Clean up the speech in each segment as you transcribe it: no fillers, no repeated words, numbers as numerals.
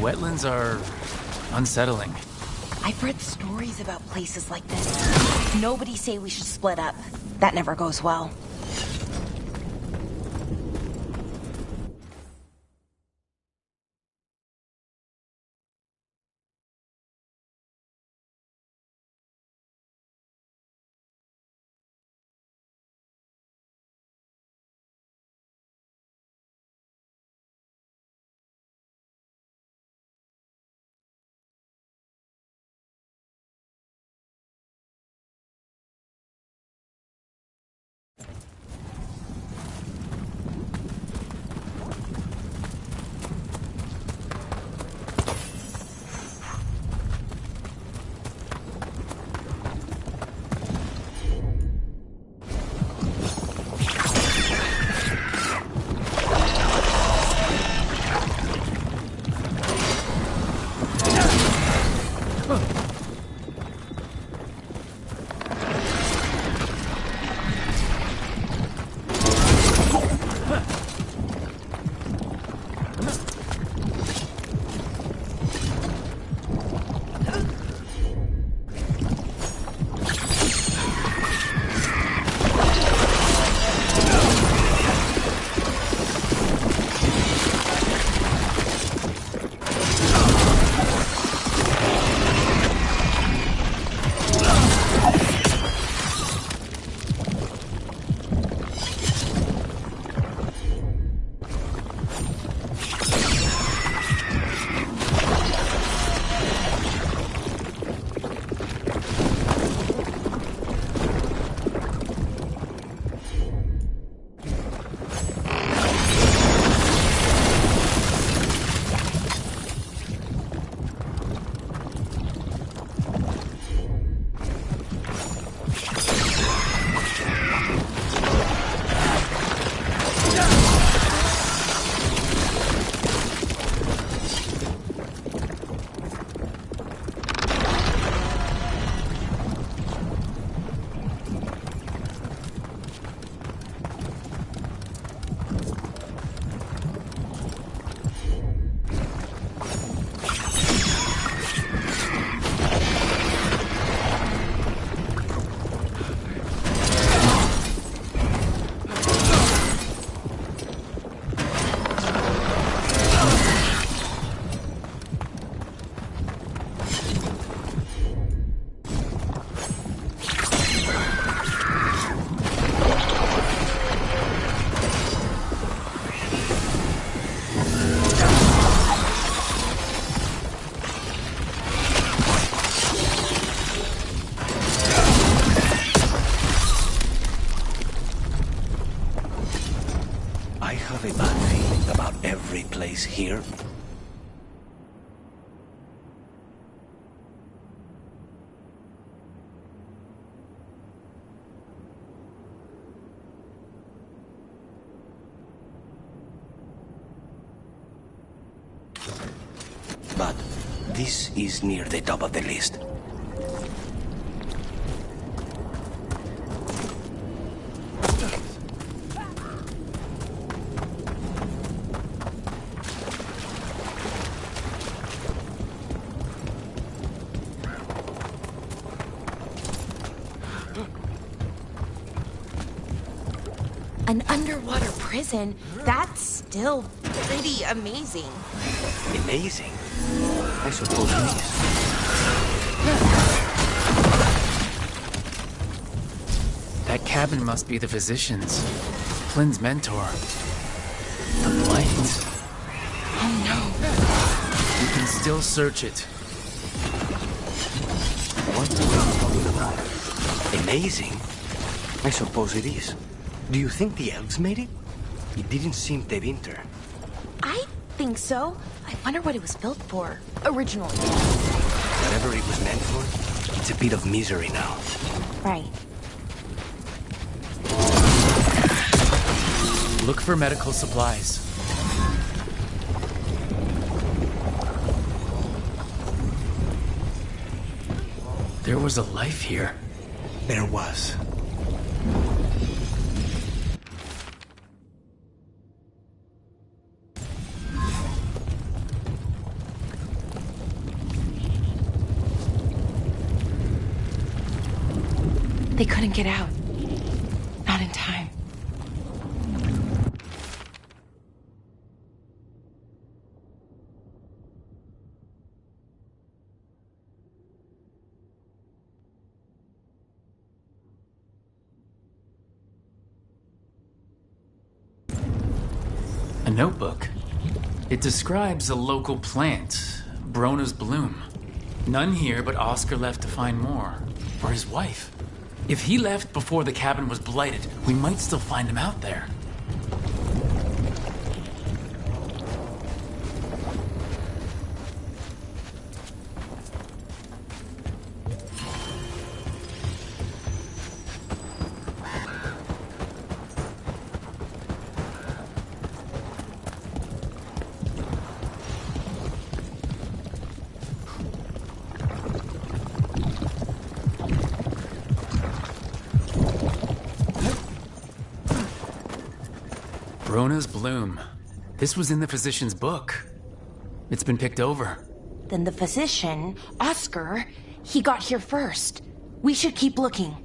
wetlands are unsettling. I've read stories about places like this. Nobody say we should split up. That never goes well. Here? But this is near the top of the list. An underwater prison? That's still pretty amazing. Amazing? I suppose it is. That cabin must be the physician's. Flynn's mentor. The light. Oh no. You can still search it. What are you talking about? Amazing? I suppose it is. Do you think the elves made it? It didn't seem to winter. I think so. I wonder what it was built for, originally. Whatever it was meant for, it's a bit of misery now. Right. Look for medical supplies. There was a life here. There was. They couldn't get out. Not in time. A notebook. It describes a local plant, Brona's bloom. None here, but Oscar left to find more. For his wife. If he left before the cabin was blighted, we might still find him out there. Brona's bloom. This was in the physician's book. It's been picked over. Then the physician, Oscar, he got here first. We should keep looking.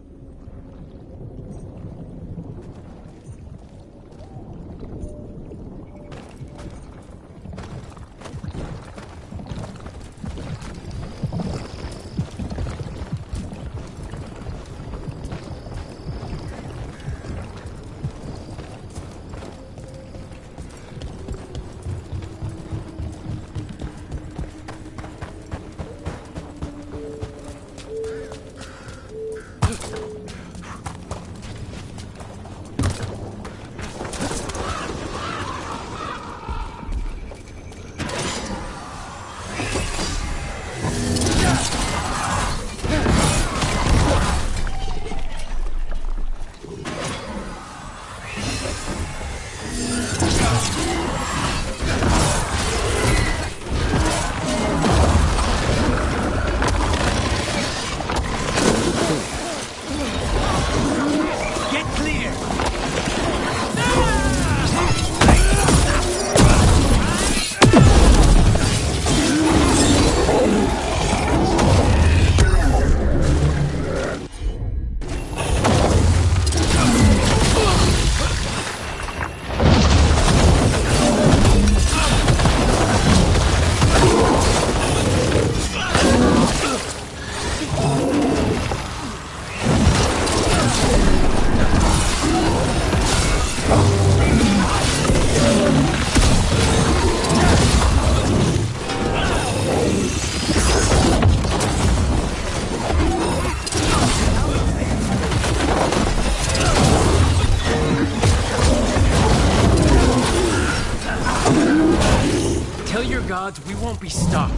Gods, we won't be stopped.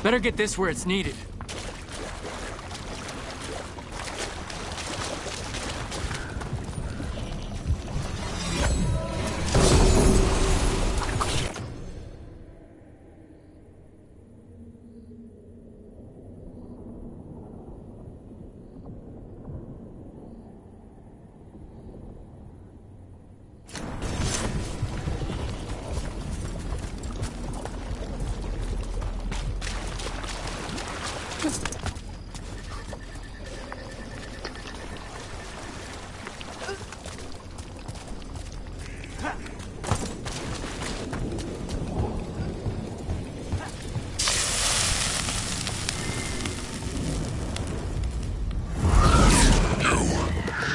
Better get this where it's needed.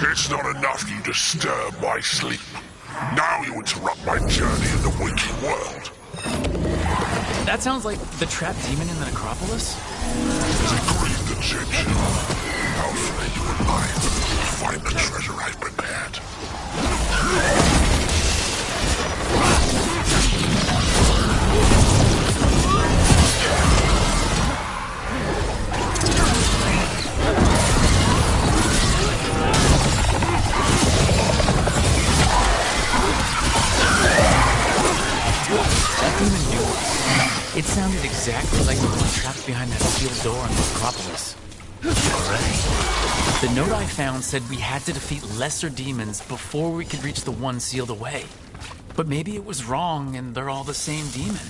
It's not enough you disturb my sleep. Now you interrupt my journey in the waking world. That sounds like the trapped demon in the necropolis. Decreed Egyptian. How fare you and I find the treasure I've prepared? That demon knew us. It sounded exactly like the one trapped behind that sealed door in the necropolis. The note I found said we had to defeat lesser demons before we could reach the one sealed away. But maybe it was wrong and they're all the same demon.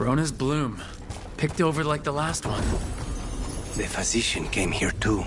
Brona's bloom. Picked over like the last one. The physician came here too.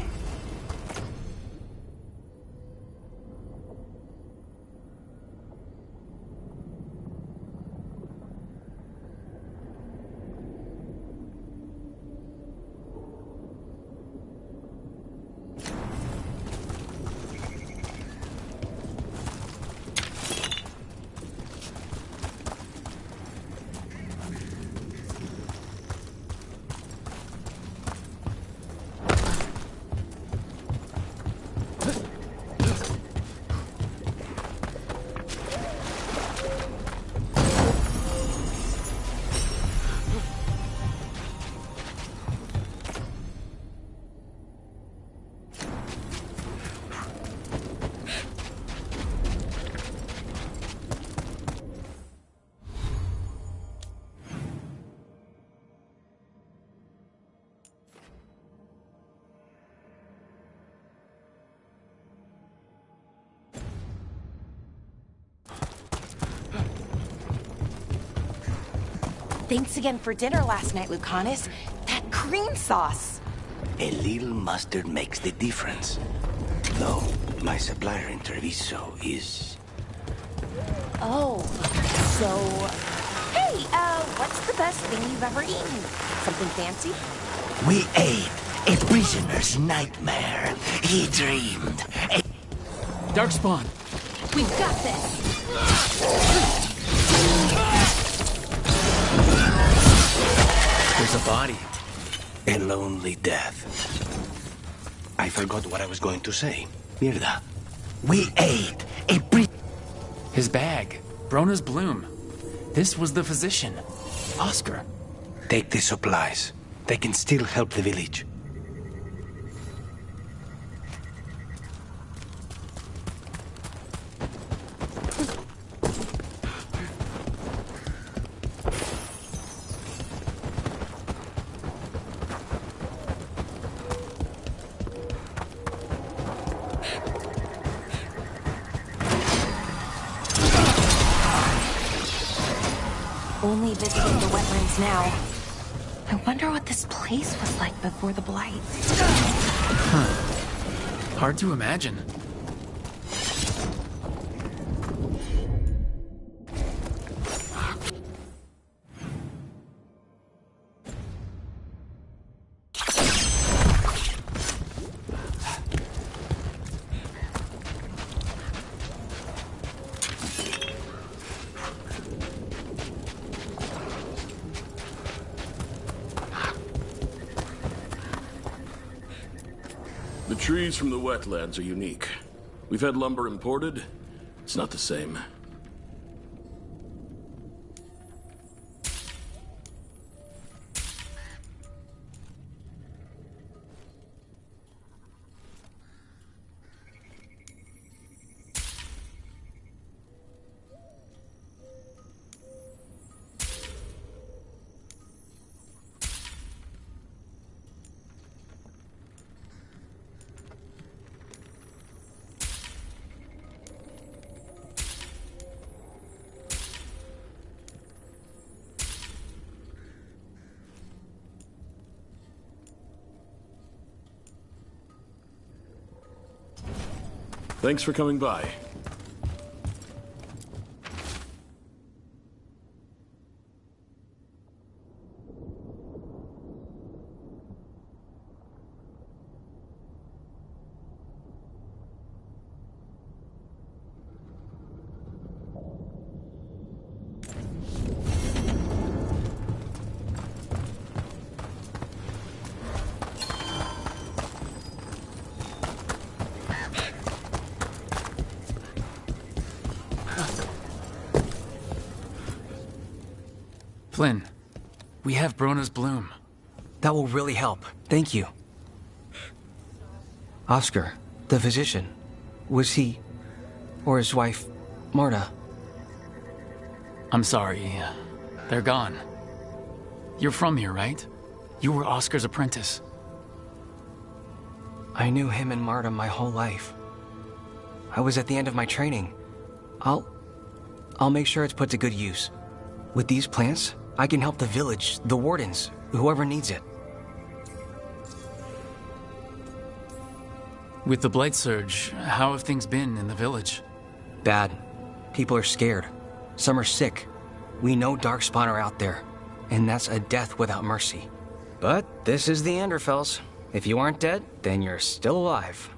Thanks again for dinner last night, Lucanus. That cream sauce. A little mustard makes the difference. Though, my supplier in Treviso is... Oh, so... Hey, what's the best thing you've ever eaten? Something fancy? We ate a prisoner's nightmare. He dreamed a... Darkspawn! We've got this! There's a body. A lonely death. I forgot what I was going to say. Mierda. We ate a His bag. Brona's bloom. This was the physician. Oscar. Take the supplies. They can still help the village. Only visiting the wetlands now. I wonder what this place was like before the blight. Hard to imagine. The trees from the wetlands are unique. We've had lumber imported. It's not the same. Thanks for coming by. Flynn, we have Brona's bloom. That will really help. Thank you. Oscar, the physician, was he, or his wife, Marta? I'm sorry, they're gone. You're from here, right? You were Oscar's apprentice. I knew him and Marta my whole life. I was at the end of my training. I'll make sure it's put to good use. With these plants, I can help the village, the wardens, whoever needs it. With the Blight Surge, how have things been in the village? Bad. People are scared. Some are sick. We know Darkspawn are out there, and that's a death without mercy. But this is the Anderfells. If you aren't dead, then you're still alive.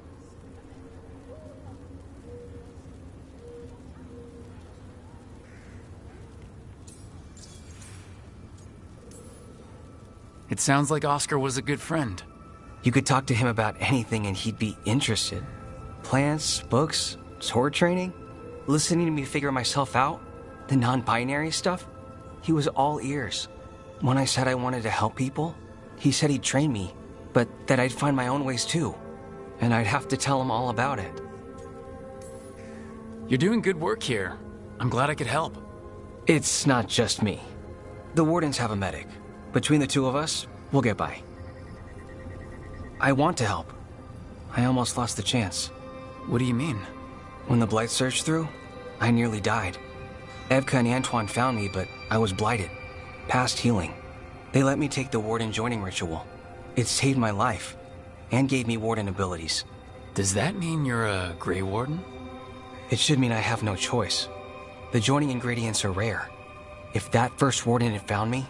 It sounds like Oscar was a good friend. You could talk to him about anything and he'd be interested. Plants, books, sword training, listening to me figure myself out, the non-binary stuff. He was all ears. When I said I wanted to help people, he said he'd train me, but that I'd find my own ways too. And I'd have to tell him all about it. You're doing good work here. I'm glad I could help. It's not just me. The wardens have a medic. Between the two of us, we'll get by. I want to help. I almost lost the chance. What do you mean? When the Blight surged through, I nearly died. Evka and Antoine found me, but I was blighted. Past healing. They let me take the Warden joining ritual. It saved my life, and gave me Warden abilities. Does that mean you're a Grey Warden? It should mean I have no choice. The joining ingredients are rare. If that first Warden had found me...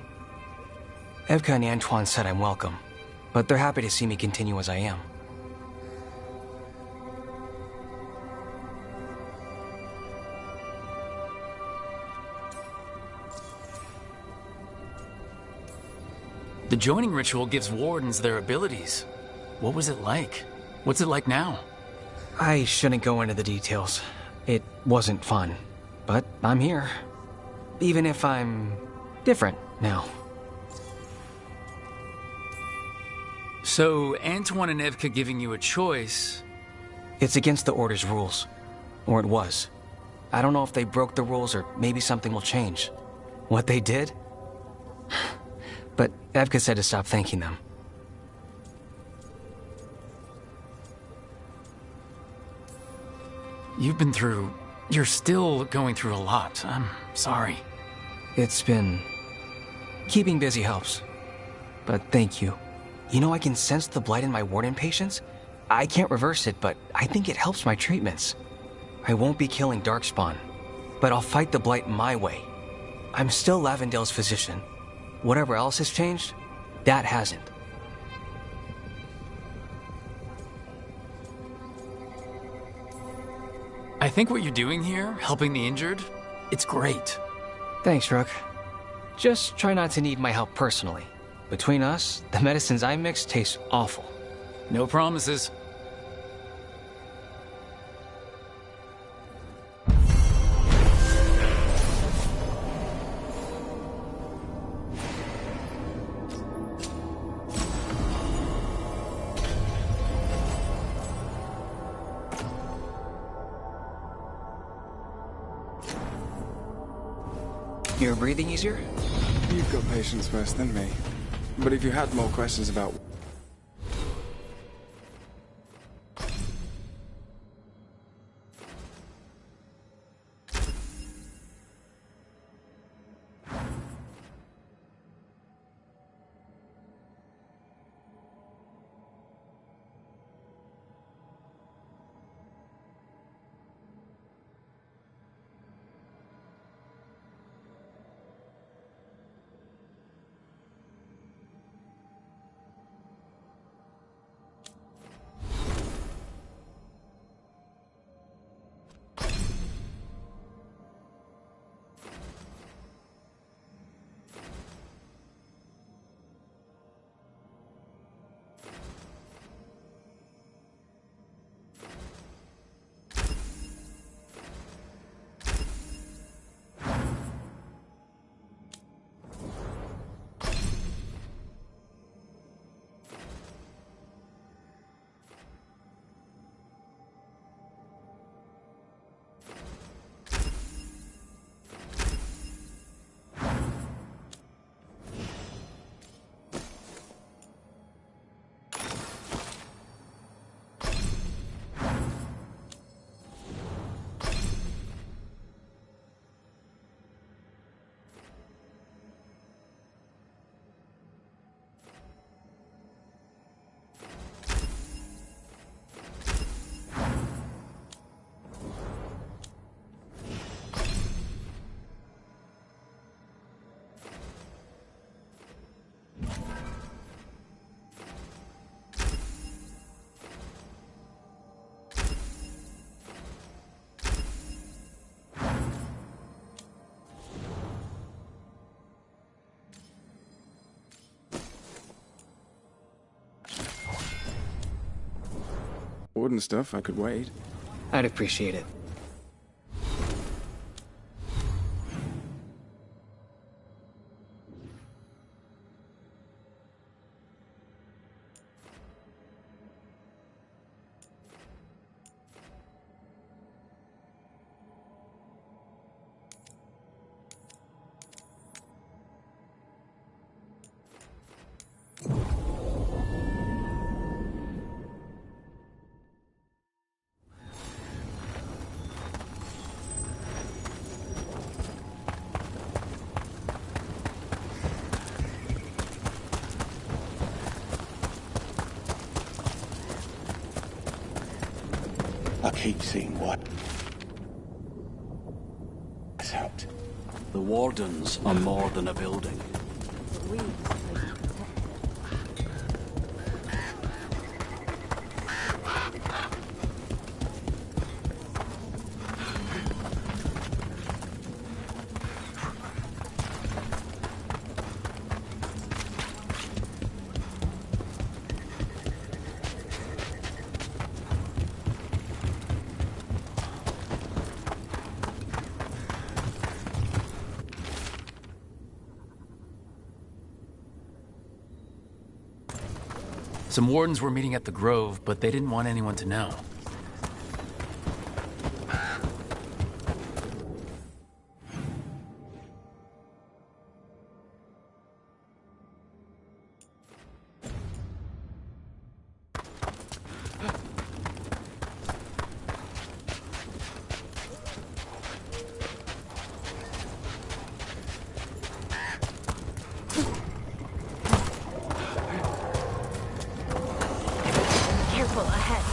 Evka and Antoine said I'm welcome, but they're happy to see me continue as I am. The joining ritual gives wardens their abilities. What was it like? What's it like now? I shouldn't go into the details. It wasn't fun, but I'm here. Even if I'm different now. So, Antoine and Evka giving you a choice... It's against the Order's rules. Or it was. I don't know if they broke the rules or maybe something will change. What they did? But Evka said to stop thanking them. You're still going through a lot. I'm sorry. It's been... Keeping busy helps. But thank you. You know, I can sense the blight in my Warden patients. I can't reverse it, but I think it helps my treatments. I won't be killing Darkspawn, but I'll fight the blight my way. I'm still Lavendale's physician. Whatever else has changed, that hasn't. I think what you're doing here, helping the injured, it's great. Thanks, Rook. Just try not to need my help personally. Between us, the medicines I mix taste awful. No promises. You're breathing easier? You've got patience worse than me. But if you had more questions about... important stuff, I could wait. I'd appreciate it. I keep seeing what has helped. The Wardens are more than a building. Some wardens were meeting at the Grove, but they didn't want anyone to know. Careful ahead.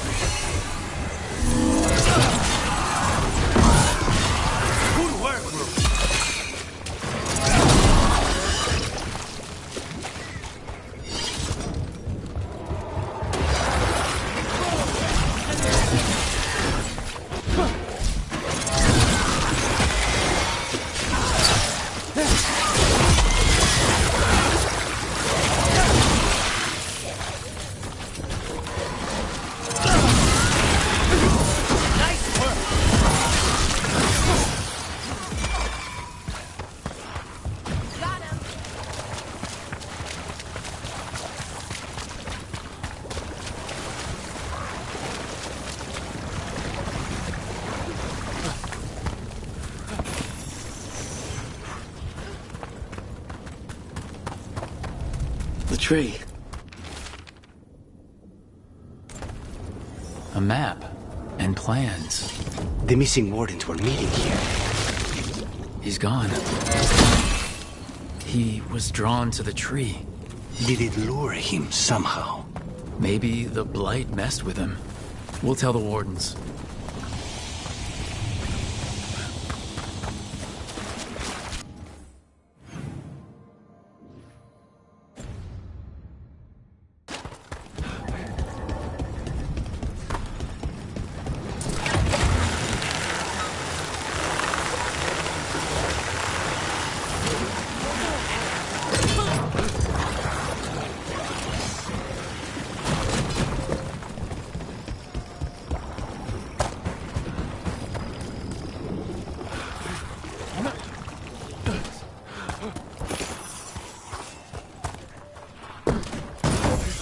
Good work, bro. The tree. A map and plans. The missing wardens were meeting here. He's gone. He was drawn to the tree. Did it lure him somehow? Maybe the blight messed with him. We'll tell the wardens.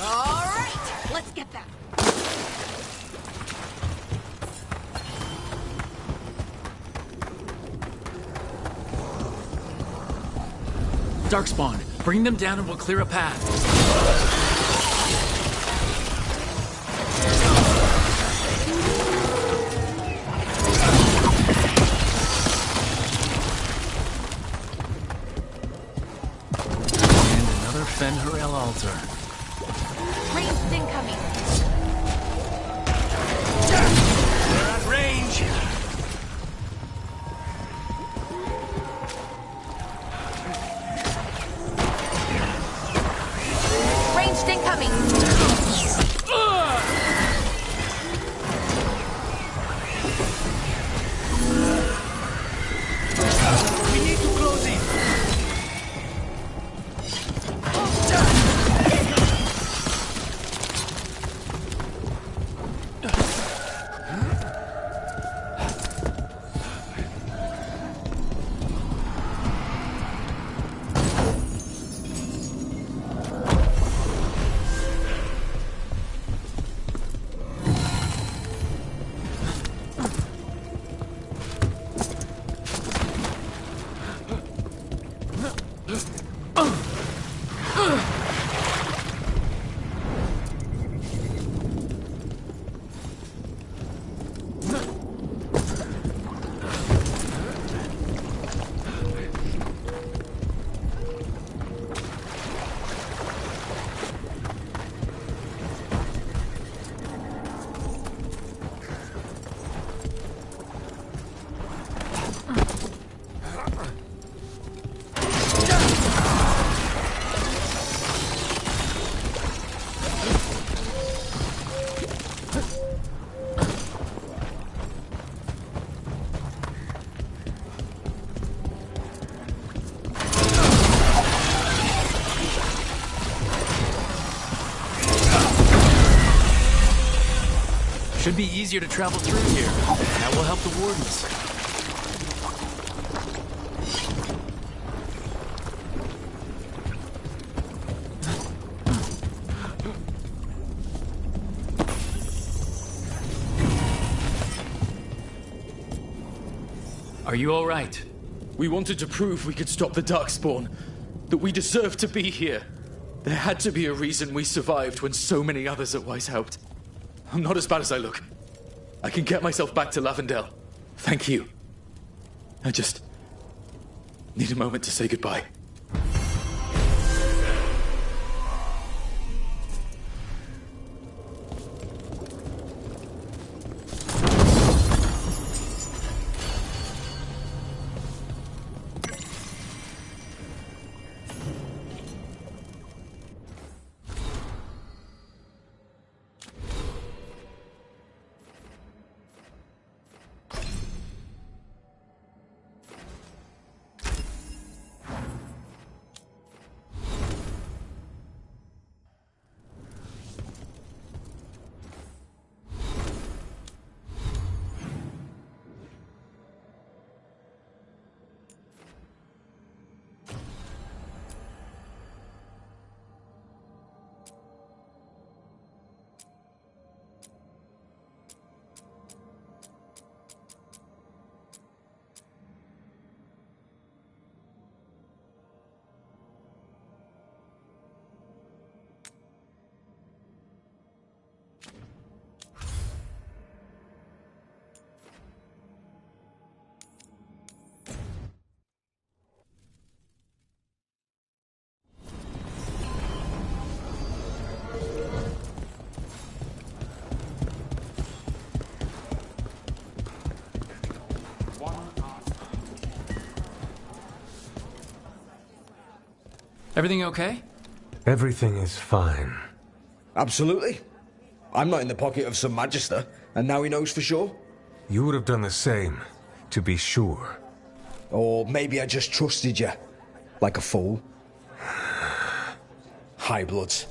All right, let's get that. Darkspawn, bring them down and we'll clear a path. And another Fen'Harel altar. Ranged incoming. They're at range. Ranged incoming. We need to close in. Should be easier to travel through here. That will help the wardens. Are you all right? We wanted to prove we could stop the Darkspawn, that we deserved to be here. There had to be a reason we survived when so many others at Weiss helped. I'm not as bad as I look. I can get myself back to Lavendel. Thank you. I just need a moment to say goodbye. Everything okay? Everything is fine. Absolutely. I'm not in the pocket of some magister, and now he knows for sure. You would have done the same, to be sure. Or maybe I just trusted you, like a fool. High Bloods.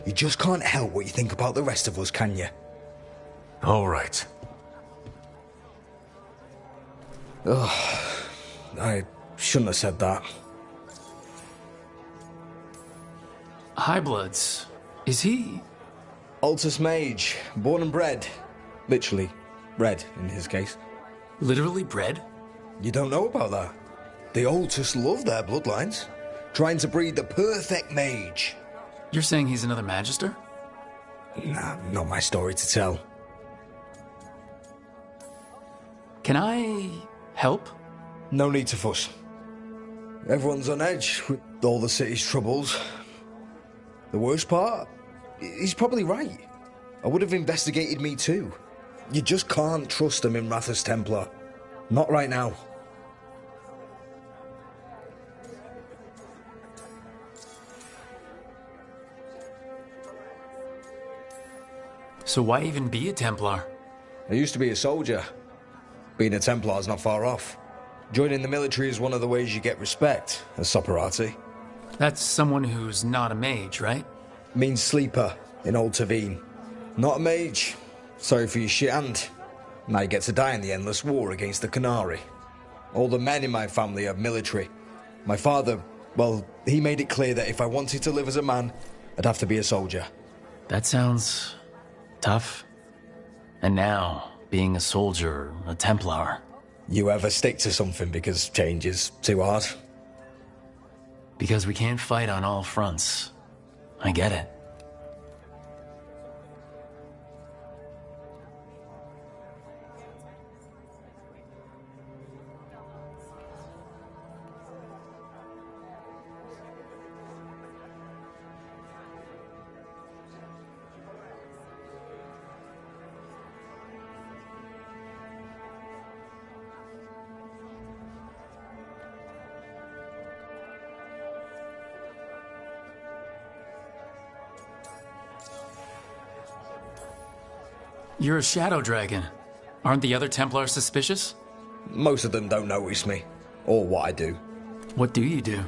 You just can't help what you think about the rest of us, can you? All right. Ugh, I shouldn't have said that. Highbloods. Is he? Altus Mage, born and bred. Literally, bred in his case. Literally bred? You don't know about that? The Altus love their bloodlines, trying to breed the perfect mage. You're saying he's another Magister? Nah, not my story to tell. Can I help? No need to fuss. Everyone's on edge with all the city's troubles. The worst part? He's probably right. I would have investigated me too. You just can't trust them in Rathus Templar. Not right now. So why even be a Templar? I used to be a soldier. Being a Templar's not far off. Joining the military is one of the ways you get respect, as Soperati. That's someone who's not a mage, right? Means sleeper in Old Tavine. Not a mage. Sorry for your shit hand. Now you get to die in the endless war against the Canary. All the men in my family are military. My father, well, he made it clear that if I wanted to live as a man, I'd have to be a soldier. That sounds tough. And now, being a soldier, a Templar. You ever stick to something because change is too hard? Because we can't fight on all fronts. I get it. You're a shadow dragon. Aren't the other Templars suspicious? Most of them don't notice me, or what I do. What do you do?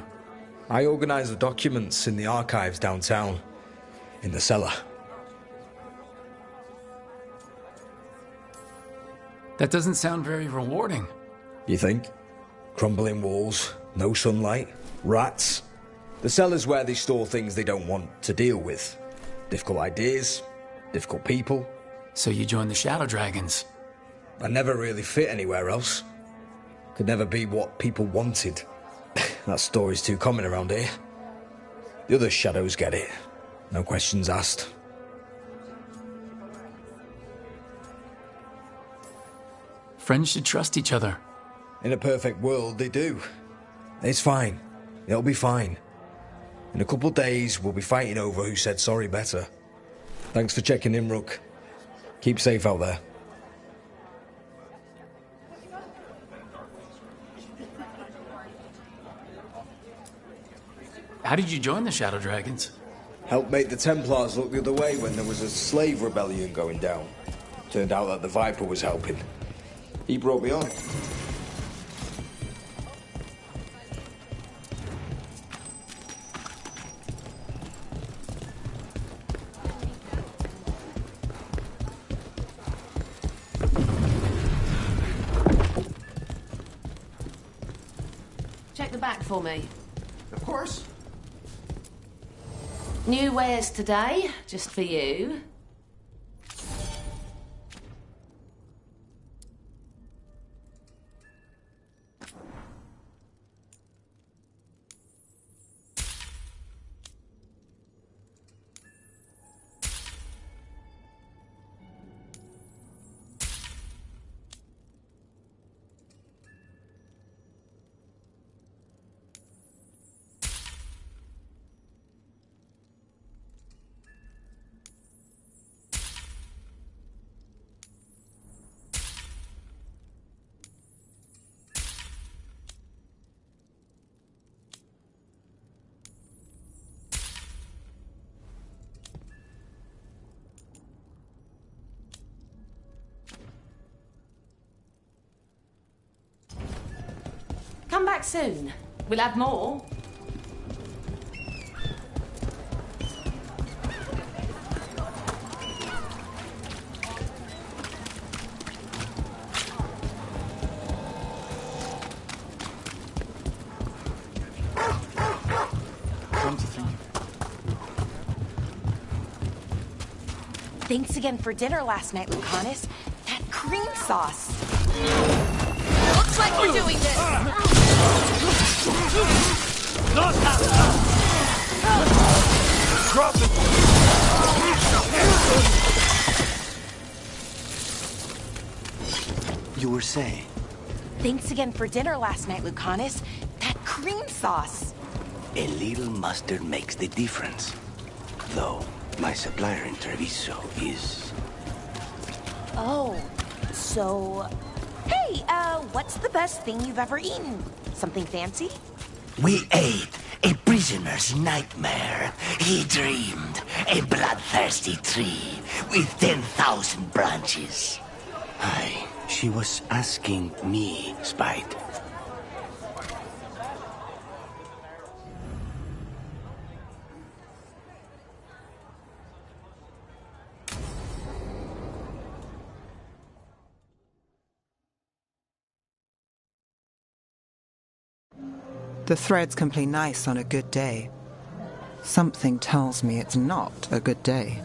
I organise the documents in the archives downtown, in the cellar. That doesn't sound very rewarding. You think? Crumbling walls, no sunlight, rats. The cellar's where they store things they don't want to deal with. Difficult ideas, difficult people. So you joined the Shadow Dragons. I never really fit anywhere else. Could never be what people wanted. That story's too common around here. The other shadows get it. No questions asked. Friends should trust each other. In a perfect world, they do. It's fine. It'll be fine. In a couple days, we'll be fighting over who said sorry better. Thanks for checking in, Rook. Keep safe out there. How did you join the Shadow Dragons? Helped make the Templars look the other way when there was a slave rebellion going down. Turned out that the Viper was helping. He brought me on. Check the back for me. Of course. New wares today, just for you. Come back soon. We'll have more. Thanks again for dinner last night, Lucanus. That cream sauce. Looks like we're doing this. Drop it! You were saying? Thanks again for dinner last night, Lucanus. That cream sauce. A little mustard makes the difference. Though, my supplier in Treviso is... Oh, so... Hey, what's the best thing you've ever eaten? Something fancy? We ate a prisoner's nightmare. He dreamed a bloodthirsty tree with 10,000 branches. Aye, she was asking me, Spite. The threads can play nice on a good day. Something tells me it's not a good day.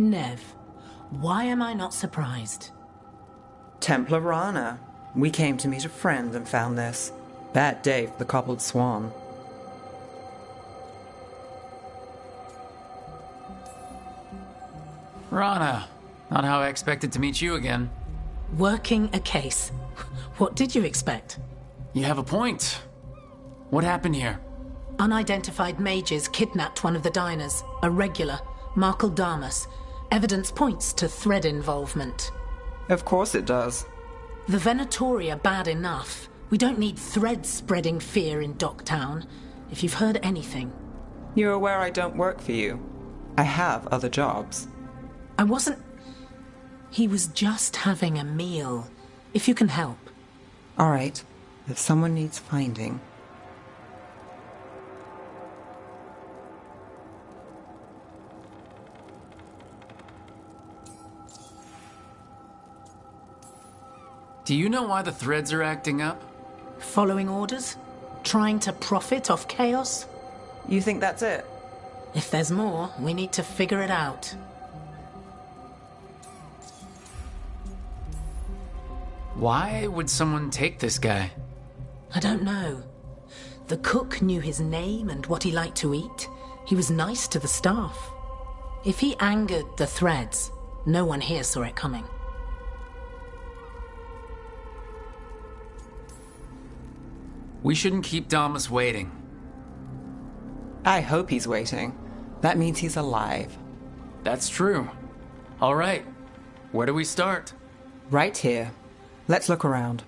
Nev, why am I not surprised? Templar Rana. We came to meet a friend and found this. Bad day for the cobbled swan. Rana, not how I expected to meet you again. Working a case. What did you expect? You have a point. What happened here? Unidentified mages kidnapped one of the diners, a regular, Markle Damas. Evidence points to Thread involvement. Of course it does. The Venatori are bad enough. We don't need Thread spreading fear in Docktown. If you've heard anything. You're aware I don't work for you. I have other jobs. I wasn't... He was just having a meal. If you can help. All right. If someone needs finding... Do you know why the Threads are acting up? Following orders? Trying to profit off chaos? You think that's it? If there's more, we need to figure it out. Why would someone take this guy? I don't know. The cook knew his name and what he liked to eat. He was nice to the staff. If he angered the Threads, no one here saw it coming. We shouldn't keep Damas waiting. I hope he's waiting. That means he's alive. That's true. All right. Where do we start? Right here. Let's look around.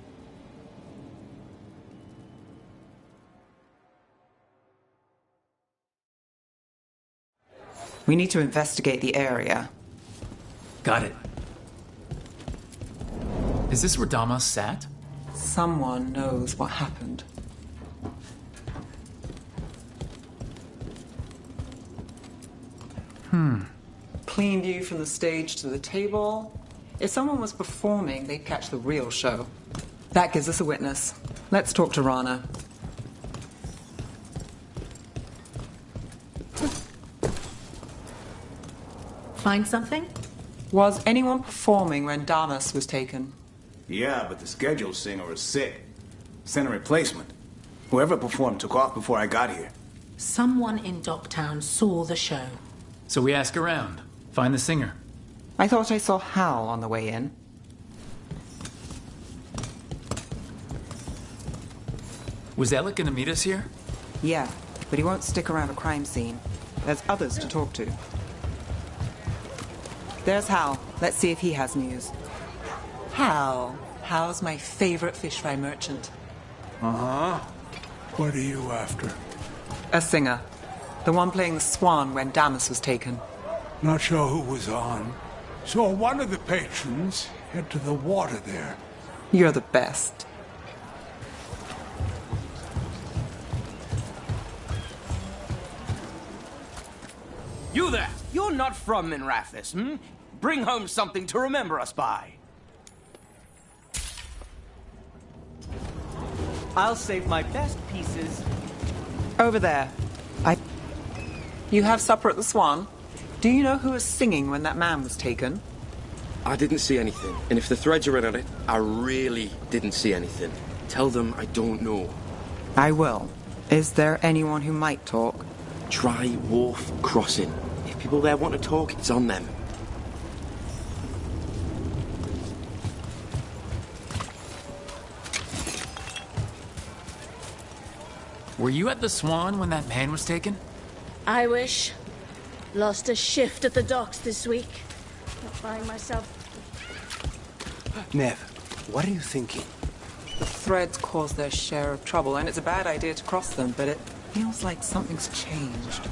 We need to investigate the area. Got it. Is this where Damas sat? Someone knows what happened. Clean view from the stage to the table. If someone was performing, they'd catch the real show. That gives us a witness. Let's talk to Rana. Find something? Was anyone performing when Damas was taken? Yeah, but the scheduled singer was sick. Sent a replacement. Whoever performed took off before I got here. Someone in Docktown saw the show. So we ask around. Find the singer. I thought I saw Hal on the way in. Was Alec gonna meet us here? Yeah, but he won't stick around a crime scene. There's others to talk to. There's Hal. Let's see if he has news. Hal. Hal's my favorite fish fry merchant. Uh-huh. What are you after? A singer. The one playing the swan when Damas was taken. Not sure who was on. Saw one of the patrons head to the water there. You're the best. You there! You're not from Minrathis, hmm? Bring home something to remember us by. I'll save my best pieces. Over there. You have supper at the Swan? Do you know who was singing when that man was taken? I didn't see anything. And if the Threads are in on it, I really didn't see anything. Tell them I don't know. I will. Is there anyone who might talk? Try Wharf Crossing. If people there want to talk, it's on them. Were you at the Swan when that man was taken? I wish. Lost a shift at the docks this week. Not find myself. Nev, what are you thinking? The Threads cause their share of trouble, and it's a bad idea to cross them, but it feels like something's changed.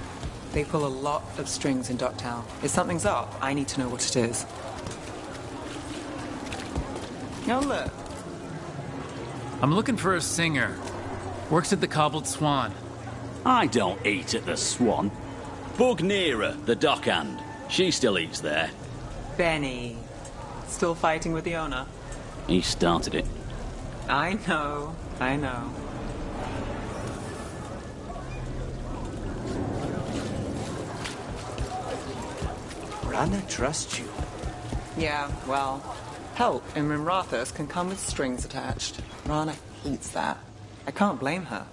They pull a lot of strings in Docktown. If something's up, I need to know what it is. Now look. I'm looking for a singer. Works at the Cobbled Swan. I don't eat at the Swan. Bug Nearer, the dockhand. She still eats there. Benny. Still fighting with the owner? He started it. I know. Rana trusts you. Yeah, well, help in Minrathis can come with strings attached. Rana hates that. I can't blame her.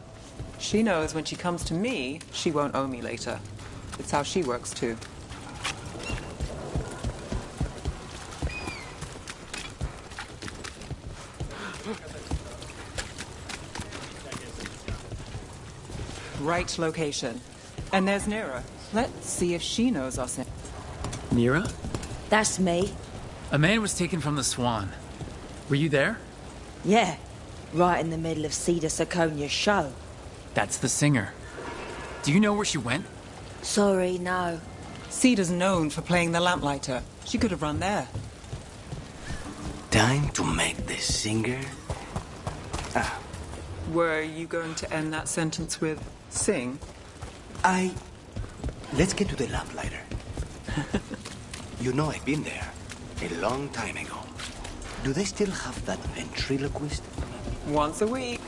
She knows when she comes to me, she won't owe me later. It's how she works, too. Right location. And there's Nira. Let's see if she knows us. Mira? That's me. A man was taken from the Swan. Were you there? Yeah, right in the middle of Cedar Siconia's show. That's the singer. Do you know where she went? Sorry, no. Cedar's known for playing the lamplighter. She could have run there. Time to make the singer. Were you going to end that sentence with sing? Let's get to the lamplighter. You know I've been there a long time ago. Do they still have that ventriloquist? Once a week.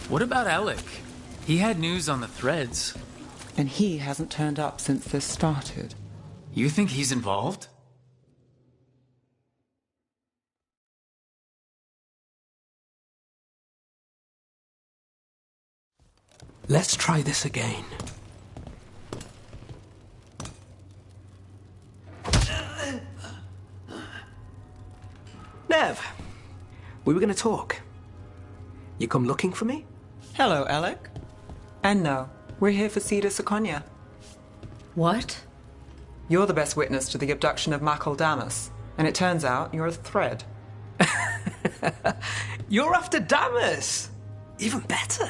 What about Alec? He had news on the threads. And he hasn't turned up since this started. You think he's involved? Let's try this again. Nev, we were going to talk. You come looking for me? Hello, Alec. And no, we're here for Cedar Siconia. What? You're the best witness to the abduction of Makal Damas, and it turns out you're a thread. You're after Damas! Even better.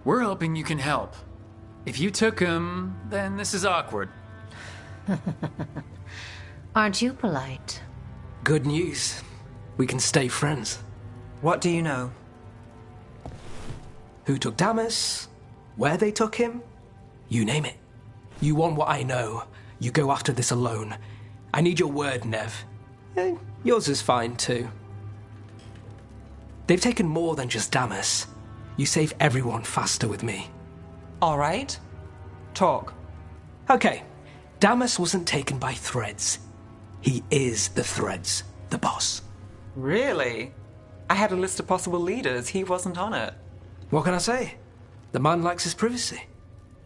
We're hoping you can help. If you took him, then this is awkward. Aren't you polite? Good news. We can stay friends. What do you know? Who took Damas? Where they took him? You name it. You want what I know. You go after this alone. I need your word, Nev. Yours is fine, too. They've taken more than just Damas. You save everyone faster with me. All right. Talk. Okay. Damas wasn't taken by threads. He is the threads, the boss. Really? I had a list of possible leaders. He wasn't on it. What can I say? The man likes his privacy.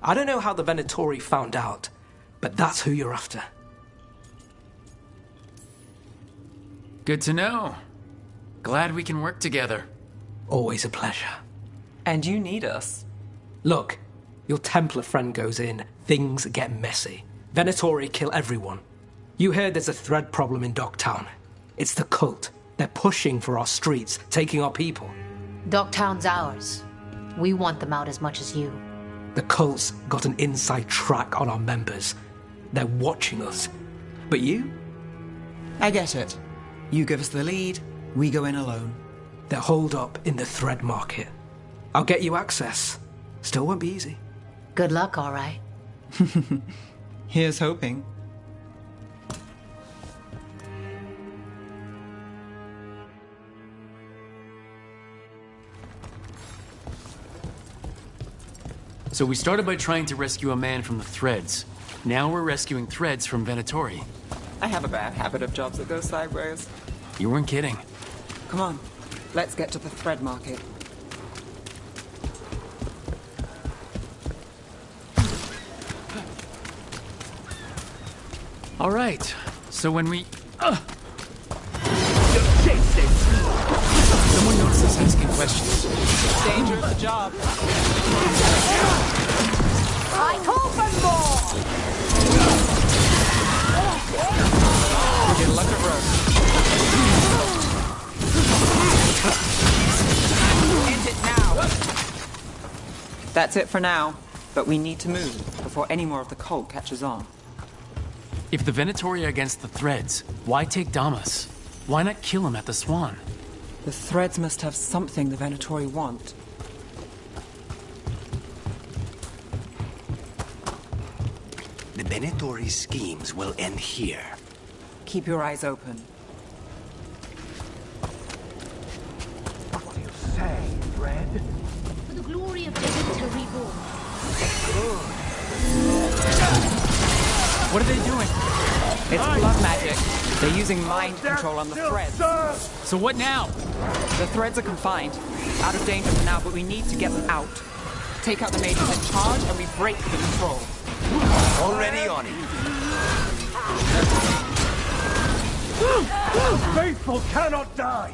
I don't know how the Venatori found out, but that's who you're after. Good to know. Glad we can work together. Always a pleasure. And you need us. Look, your Templar friend goes in, things get messy. Venatori kill everyone. You heard there's a thread problem in Docktown. It's the cult. They're pushing for our streets, taking our people. Docktown's ours. We want them out as much as you. The cult's got an inside track on our members. They're watching us. But you? I get it. You give us the lead, we go in alone. They're holed up in the thread market. I'll get you access. Still won't be easy. Good luck, all right. Here's hoping. So we started by trying to rescue a man from the threads. Now we're rescuing threads from Venatori. I have a bad habit of jobs that go sideways. You weren't kidding. Come on, let's get to the thread market. All right, so when we... Someone notices asking questions. Dangerous the job. I call for more! We get a luck of rope. End it now. That's it for now, but we need to move before any more of the cult catches on. If the Venatori are against the threads, why take Damas? Why not kill him at the Swan? The threads must have something the Venatori want. The Venatori schemes will end here. Keep your eyes open. What do you say, Fred? For the glory of Desert Reborn. What are they doing? It's blood magic. They're using mind control on the threads. So what now? The threads are confined. Out of danger for now, but we need to get them out. Take out the mages in charge, and we break the control. Already on it. Faithful cannot die!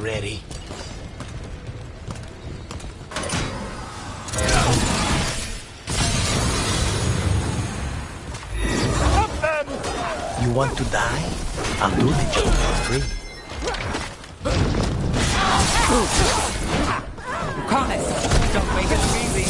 Ready. You want to die? I'll do the job for free. Promise, don't make it too easy.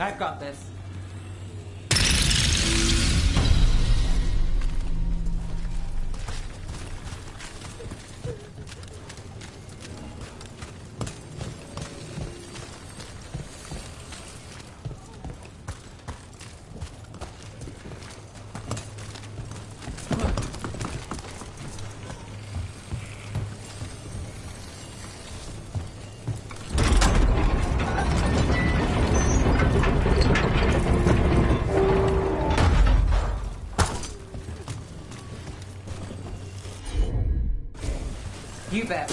I've got this. You bet.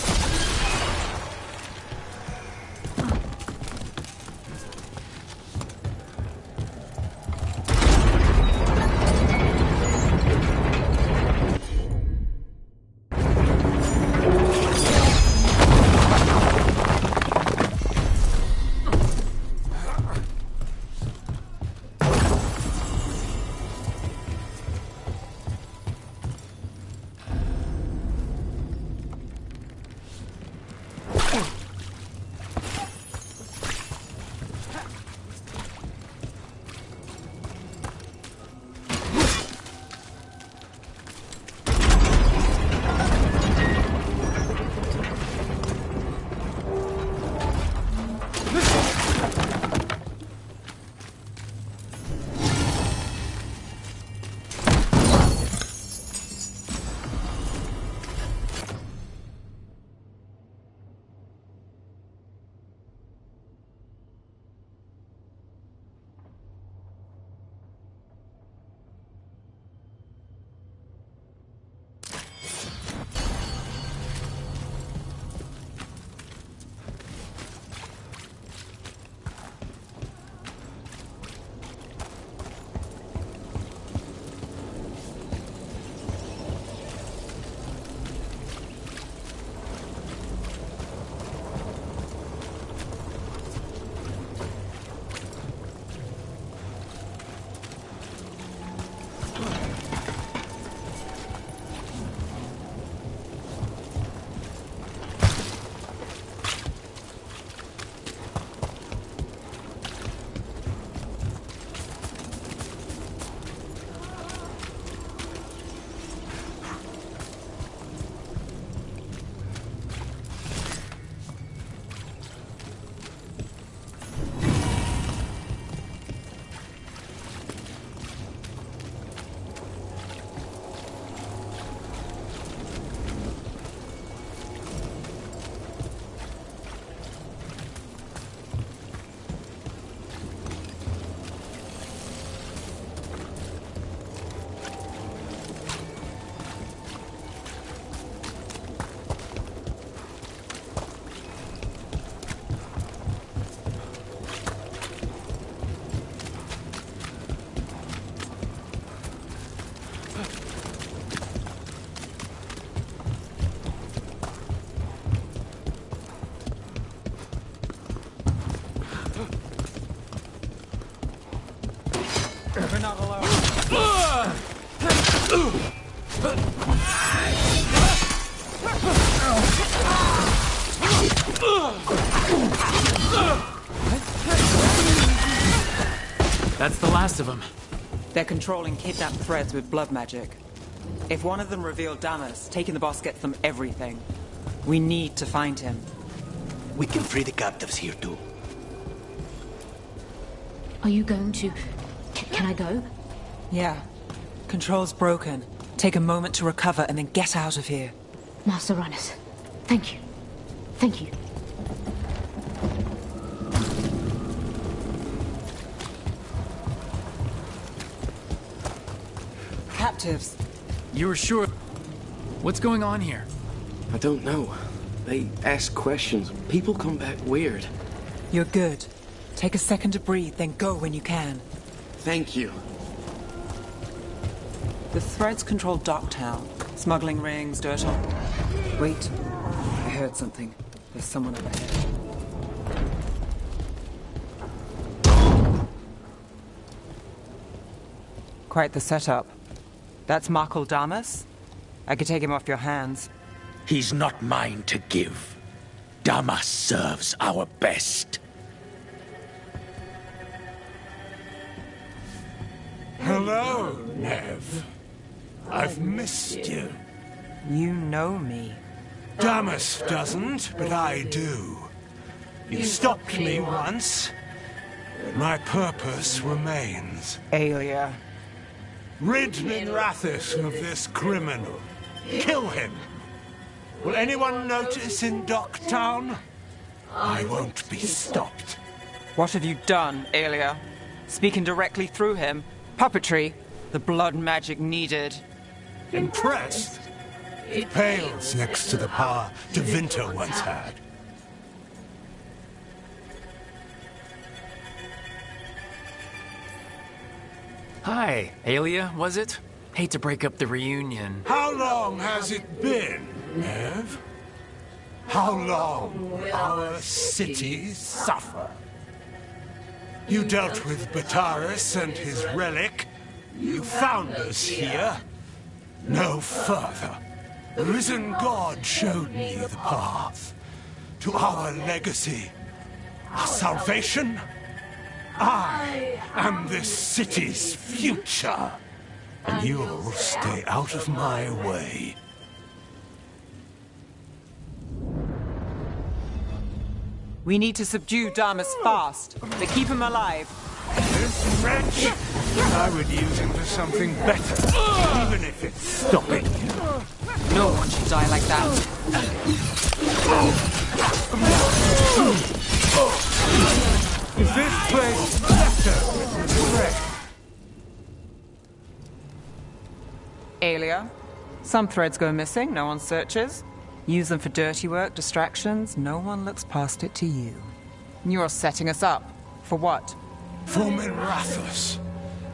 We're not alone. That's the last of them. They're controlling kidnapped threads with blood magic. If one of them revealed Damas, taking the boss gets them everything. We need to find him. We can free the captives here too. Are you going to... Can I go? Yeah. Control's broken. Take a moment to recover and then get out of here. Master Runners, thank you. Thank you. Captives. You were sure... What's going on here? I don't know. They ask questions. People come back weird. You're good. Take a second to breathe, then go when you can. Thank you. The threads control Docktown. Smuggling rings, dirt on... Wait. I heard something. There's someone up ahead. Quite the setup. That's Markle Damas? I could take him off your hands. He's not mine to give. Damas serves our best. Hello, Nev. I've missed you. You know me. Damas doesn't, but I do. You stopped me once. My purpose remains. Aelia. Rid Minrathous of this criminal. Kill him. Will anyone notice in Docktown? I won't be stopped. What have you done, Aelia? Speaking directly through him? Puppetry? The blood magic needed? Impressed? It pales next to the power Devinter once had. Hi, Aelia, was it? Hate to break up the reunion. How long has it been, Nev? How long will our city suffer? You dealt with Bataris and his relic. You found us here. No further. The risen God showed me the path to our legacy, our salvation. I am this city's future, and you'll stay out of my way. We need to subdue Damas fast, to keep him alive. This wretch? I would use him for something better, even if it's stopping you. No one should die like that. Is this place better with the threat? Aelia, some threads go missing, no one searches. Use them for dirty work, distractions, no one looks past it to you. You're setting us up. For what? For Minrathous.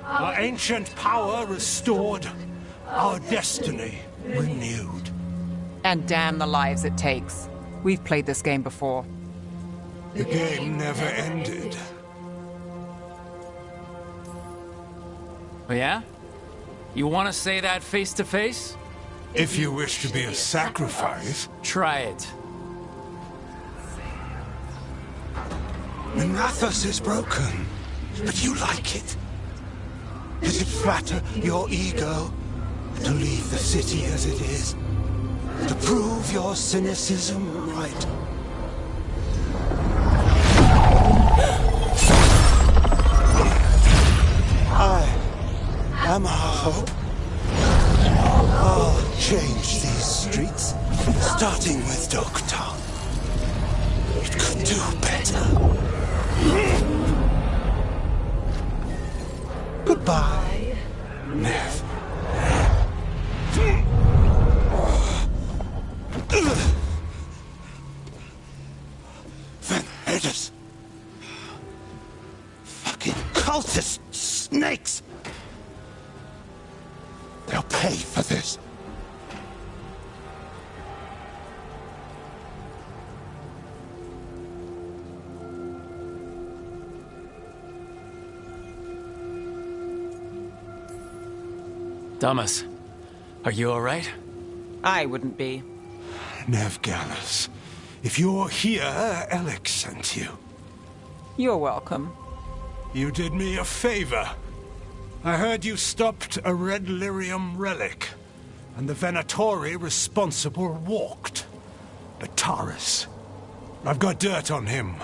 Our ancient power restored, our destiny renewed. And damn the lives it takes. We've played this game before. The game never ended. Oh, yeah? You want to say that face to face? If you wish to be a sacrifice... Try it. Minrathous is broken, but you like it. Does it flatter your ego to leave the city as it is? To prove your cynicism right? I am our hope. I'll change these streets, starting with Docktown. It could do better. Goodbye, Nev. Vendettas. Fucking cultist snakes. They'll pay for this. Damas, are you all right? I wouldn't be. Nev Gallus, if you're here, Alex sent you. You're welcome. You did me a favor. I heard you stopped a red lyrium relic, and the Venatori responsible walked. Bataris. I've got dirt on him.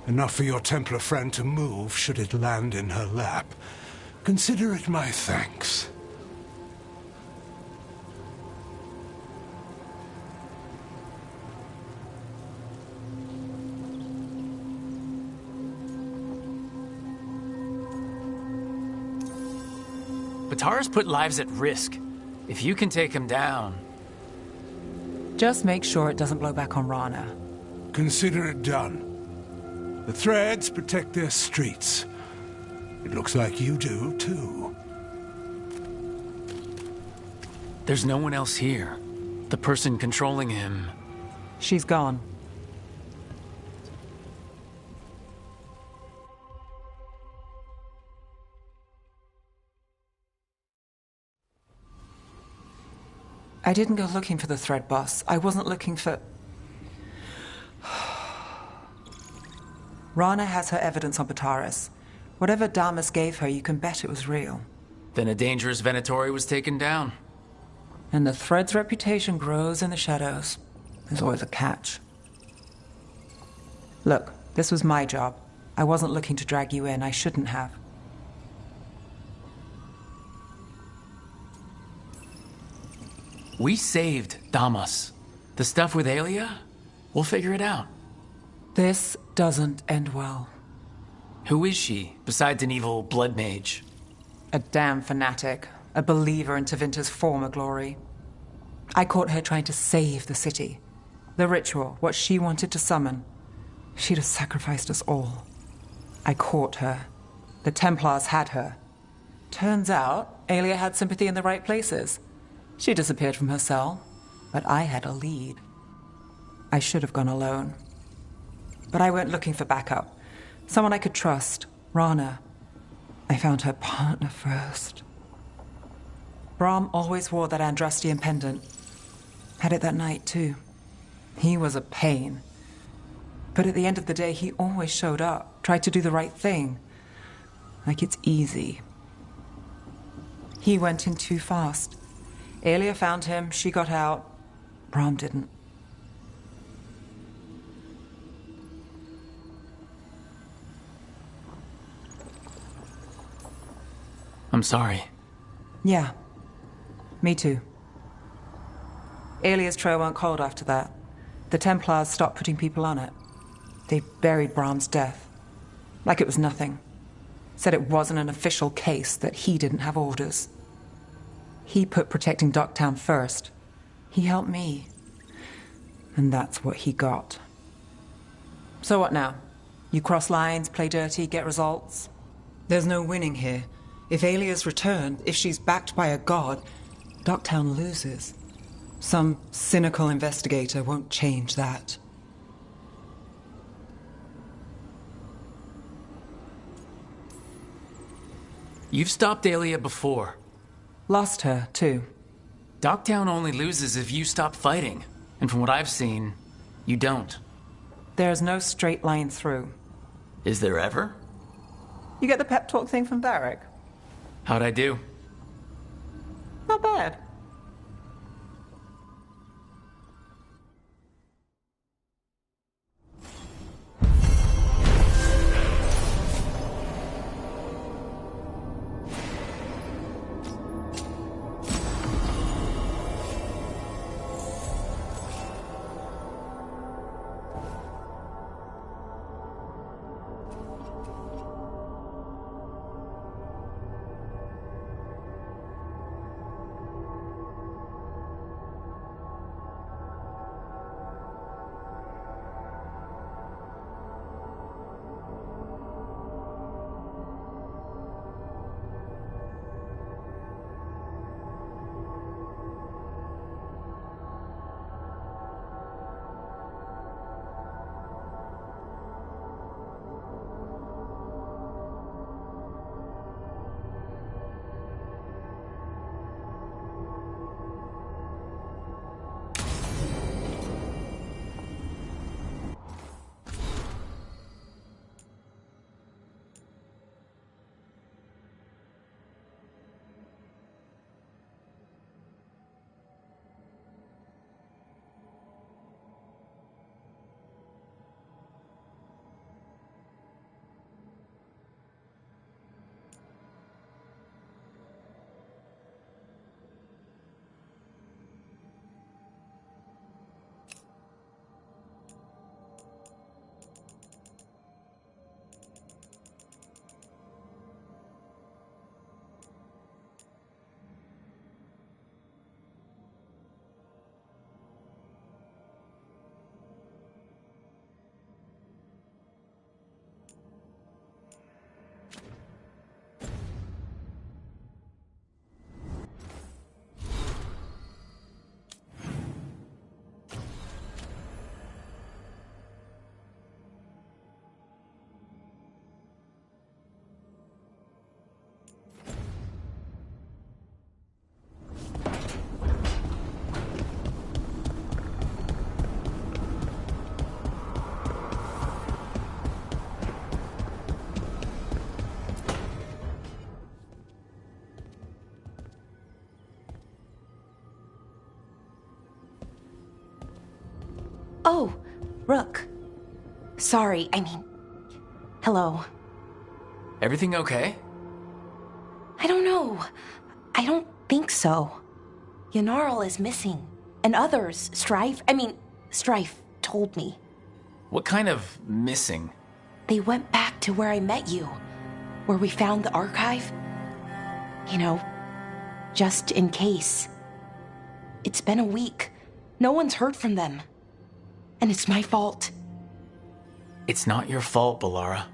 Enough for your Templar friend to move should it land in her lap. Consider it my thanks. Bataris put lives at risk. If you can take him down... Just make sure it doesn't blow back on Rana. Consider it done. The threads protect their streets. It looks like you do, too. There's no one else here. The person controlling him... She's gone. I didn't go looking for the thread boss. I wasn't looking for... Rana has her evidence on Bataris. Whatever Damas gave her, you can bet it was real. Then a dangerous Venatori was taken down. And the Thread's reputation grows in the shadows. There's always a catch. Look, this was my job. I wasn't looking to drag you in. I shouldn't have. We saved Damas. The stuff with Aelia? We'll figure it out. This doesn't end well. Who is she, besides an evil blood mage? A damn fanatic. A believer in Tevinter's former glory. I caught her trying to save the city. The ritual, what she wanted to summon. She'd have sacrificed us all. I caught her. The Templars had her. Turns out, Aelia had sympathy in the right places. She disappeared from her cell, but I had a lead. I should have gone alone. But I went looking for backup. Someone I could trust, Rana. I found her partner first. Brahm always wore that Andrastian pendant. Had it that night, too. He was a pain. But at the end of the day, he always showed up, tried to do the right thing. Like it's easy. He went in too fast. Aelia found him, she got out. Brahm didn't. I'm sorry. Yeah. Me too. Aelia's trail went cold after that. The Templars stopped putting people on it. They buried Brahm's death. Like it was nothing. Said it wasn't an official case, that he didn't have orders. He put protecting Docktown first. He helped me. And that's what he got. So what now? You cross lines, play dirty, get results? There's no winning here. If Aelia's returned, if she's backed by a god, Docktown loses. Some cynical investigator won't change that. You've stopped Aelia before. Lost her, too. Docktown only loses if you stop fighting. And from what I've seen, you don't. There's no straight line through. Is there ever? You get the pep talk thing from Barrick? How'd I do? Not bad. Oh, Rook. Sorry, hello. Everything okay? I don't know. I don't think so. Yanarl is missing. And others, Strife told me. What kind of missing? They went back to where I met you. Where we found the archive. Just in case. It's been a week. No one's heard from them. And it's my fault. It's not your fault, Balara.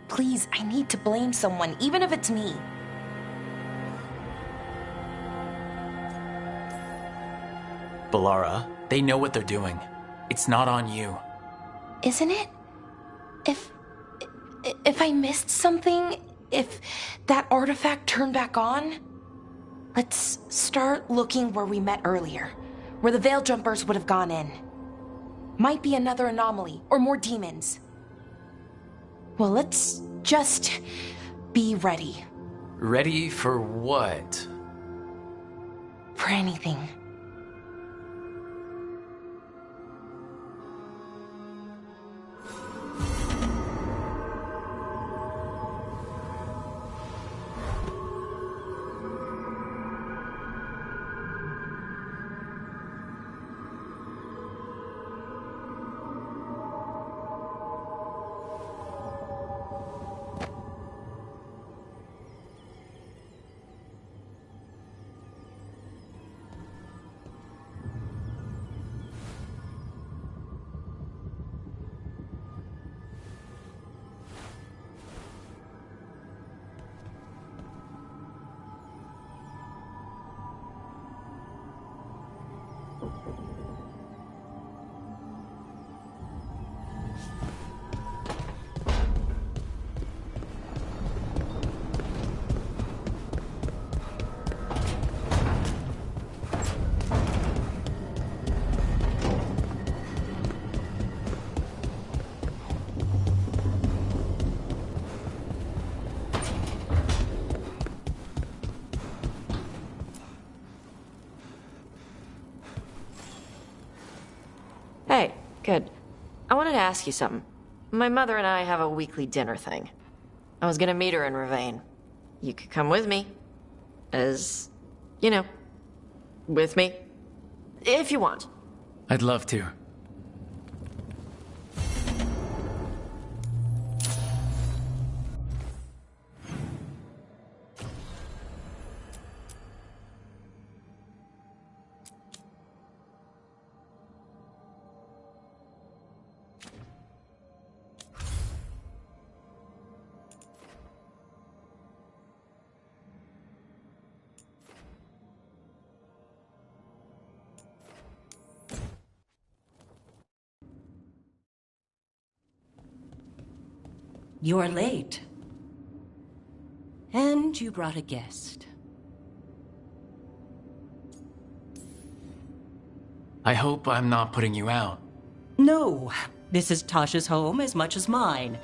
Please, I need to blame someone, even if it's me. Balara, they know what they're doing. It's not on you. Isn't it? If I missed something, if that artifact turned back on, let's start looking where we met earlier, where the Veil Jumpers would have gone in. Might be another anomaly, or more demons. Well, let's just be ready. Ready for what? For anything. Hey, good. I wanted to ask you something. My mother and I have a weekly dinner thing. I was gonna meet her in Ravane. You could come with me. With me. If you want. I'd love to. You're late. And you brought a guest. I hope I'm not putting you out. No, this is Tasha's home as much as mine,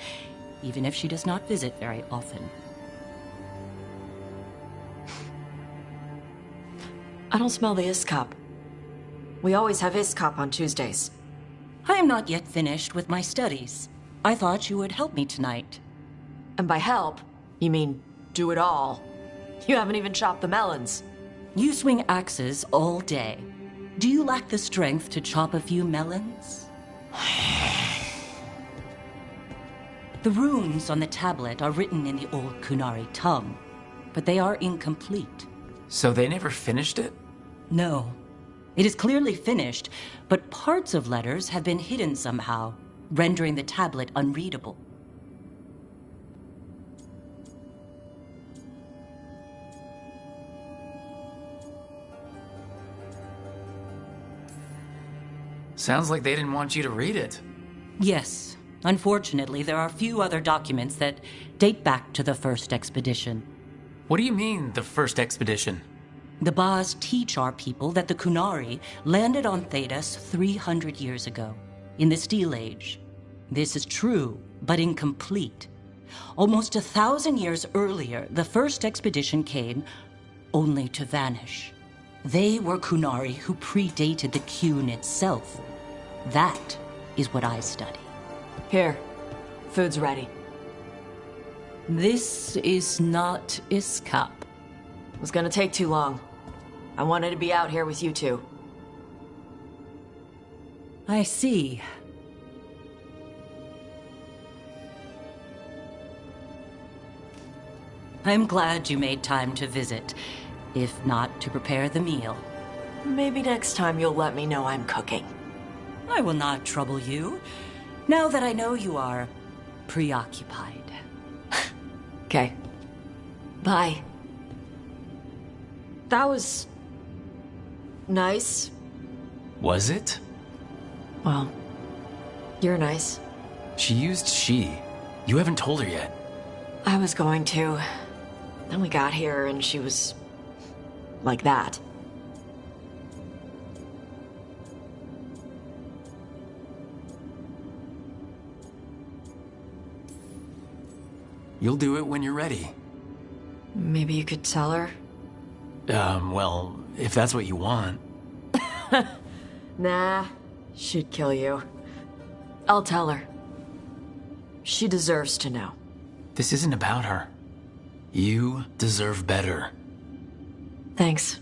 even if she does not visit very often. I don't smell the Iskop. We always have Iskop on Tuesdays. I am not yet finished with my studies. I thought you would help me tonight. And by help, you mean do it all. You haven't even chopped the melons. You swing axes all day. Do you lack the strength to chop a few melons? The runes on the tablet are written in the old Kunari tongue, but they are incomplete. So they never finished it? No. It is clearly finished, but parts of letters have been hidden somehow, rendering the tablet unreadable. Sounds like they didn't want you to read it. Yes. Unfortunately, there are few other documents that date back to the first expedition. What do you mean, the first expedition? The Baz teach our people that the Kunari landed on Thedas 300 years ago, in the Steel Age. This is true, but incomplete. Almost 1,000 years earlier, the first expedition came only to vanish. They were Kunari who predated the Qun itself. That is what I study. Here. Food's ready. This is not Iskap. It was gonna take too long. I wanted to be out here with you two. I see. I'm glad you made time to visit, if not to prepare the meal. Maybe next time you'll let me know I'm cooking. I will not trouble you, now that I know you are preoccupied. Okay. Bye. That was... nice. Was it? Well, you're nice. She used she. You haven't told her yet. I was going to. Then we got here and she was... like that. You'll do it when you're ready. Maybe you could tell her? Well, if that's what you want. Nah, she'd kill you. I'll tell her. She deserves to know. This isn't about her. You deserve better. Thanks.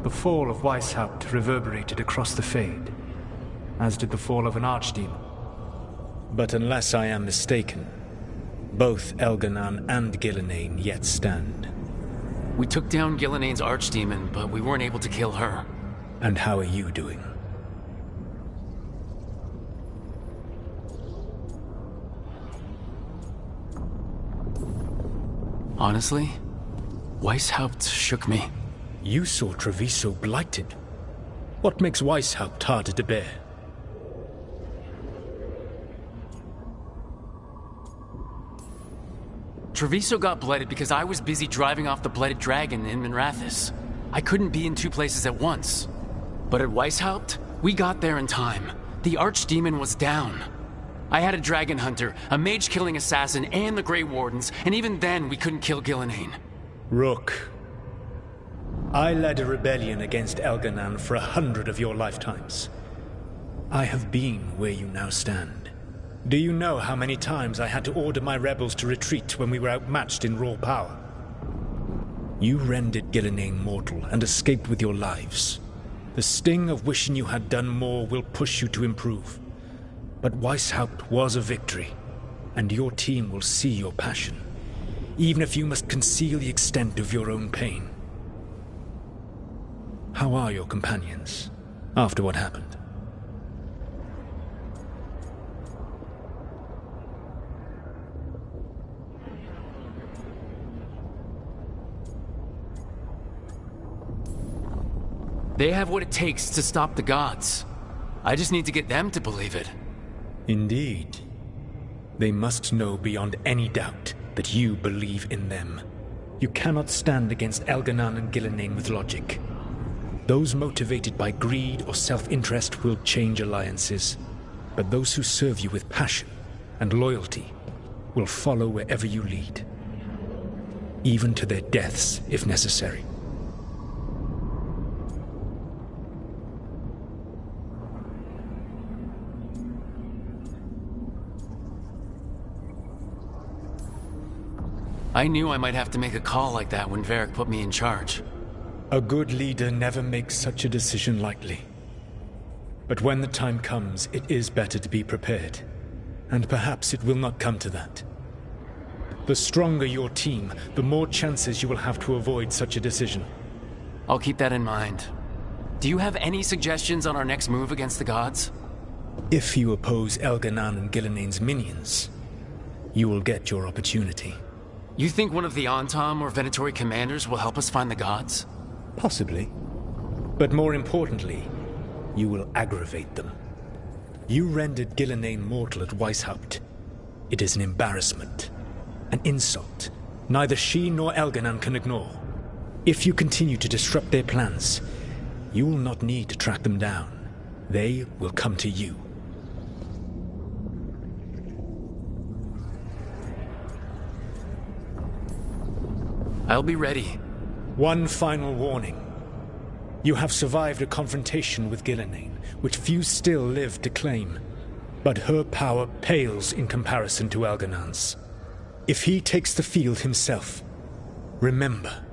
The fall of Weishaupt reverberated across the Fade, as did the fall of an archdemon. But unless I am mistaken, both Elganan and Gillenane yet stand. We took down Gillenane's archdemon, but we weren't able to kill her. And how are you doing? Honestly, Weishaupt shook me. You saw Treviso blighted. What makes Weishaupt harder to bear? Treviso got blooded because I was busy driving off the blooded dragon in Minrathous. I couldn't be in two places at once. But at Weishaupt, we got there in time. The archdemon was down. I had a dragon hunter, a mage-killing assassin, and the Grey Wardens, and even then we couldn't kill Gillenane. Rook, I led a rebellion against Elganan for 100 of your lifetimes. I have been where you now stand. Do you know how many times I had to order my rebels to retreat when we were outmatched in raw power? You rendered Gillenane mortal and escaped with your lives. The sting of wishing you had done more will push you to improve. But Weishaupt was a victory, and your team will see your passion, even if you must conceal the extent of your own pain. How are your companions, after what happened? They have what it takes to stop the gods. I just need to get them to believe it. Indeed. They must know beyond any doubt that you believe in them. You cannot stand against Elganan and Gillenane with logic. Those motivated by greed or self-interest will change alliances, but those who serve you with passion and loyalty will follow wherever you lead, even to their deaths if necessary. I knew I might have to make a call like that when Varric put me in charge. A good leader never makes such a decision lightly. But when the time comes, it is better to be prepared. And perhaps it will not come to that. The stronger your team, the more chances you will have to avoid such a decision. I'll keep that in mind. Do you have any suggestions on our next move against the gods? If you oppose Elganan and Gilnean's minions, you will get your opportunity. You think one of the Antam or Venatori commanders will help us find the gods? Possibly. But more importantly, you will aggravate them. You rendered Gilnean mortal at Weishaupt. It is an embarrassment. An insult. Neither she nor Elganan can ignore. If you continue to disrupt their plans, you will not need to track them down. They will come to you. I'll be ready. One final warning. You have survived a confrontation with Gilnean, which few still live to claim. But her power pales in comparison to Elganan's. If he takes the field himself, remember,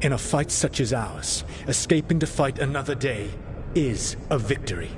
in a fight such as ours, escaping to fight another day is a victory.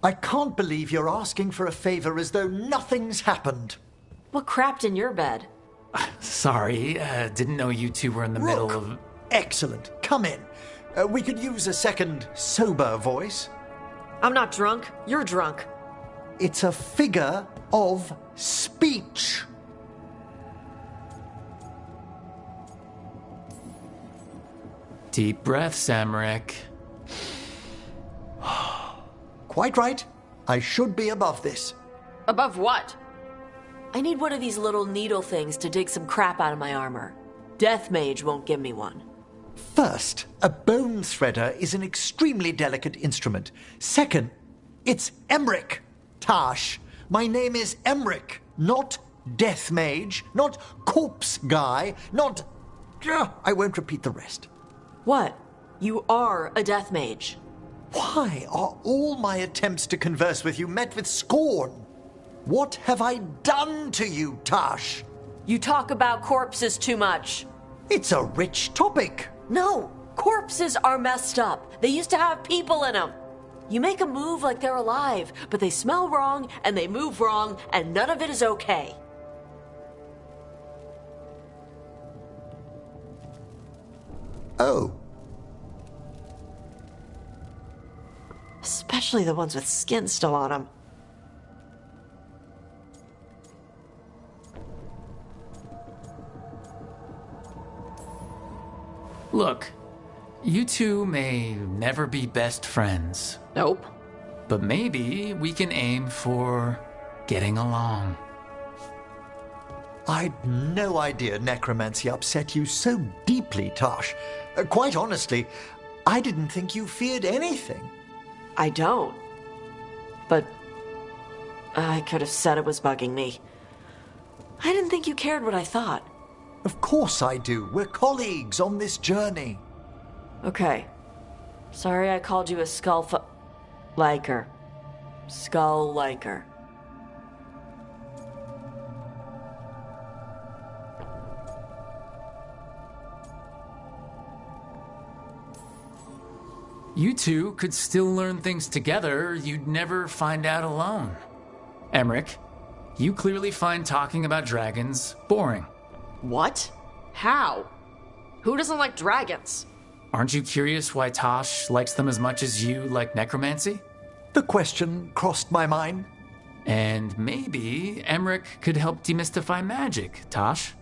I can't believe you're asking for a favor as though nothing's happened. What crapped in your bed? Sorry, didn't know you two were in the middle of... Excellent. Come in. We could use a second sober voice. I'm not drunk. You're drunk. It's a figure of speech. Deep breath, Samric. Quite right. I should be above this. Above what? I need one of these little needle things to dig some crap out of my armor. Death Mage won't give me one. First, a bone threader is an extremely delicate instrument. Second, it's Emmerich. Tash, my name is Emmerich, not Death Mage, not Corpse Guy, not... I won't repeat the rest. What? You are a Death Mage. Why are all my attempts to converse with you met with scorn? What have I done to you, Tash? You talk about corpses too much. It's a rich topic. No, corpses are messed up. They used to have people in them. You make a move like they're alive, but they smell wrong and they move wrong, and none of it is okay. Oh. Especially the ones with skin still on them. Look, you two may never be best friends. Nope. But maybe we can aim for getting along. I'd no idea necromancy upset you so deeply, Tash. Quite honestly, I didn't think you feared anything. I don't. But I could have said it was bugging me. I didn't think you cared what I thought. Of course I do. We're colleagues on this journey. Okay. Sorry I called you a liker. Skull liker. You two could still learn things together you'd never find out alone. Emmerich, you clearly find talking about dragons boring. What? How? Who doesn't like dragons? Aren't you curious why Tosh likes them as much as you like necromancy? The question crossed my mind. And maybe Emmerich could help demystify magic, Tosh.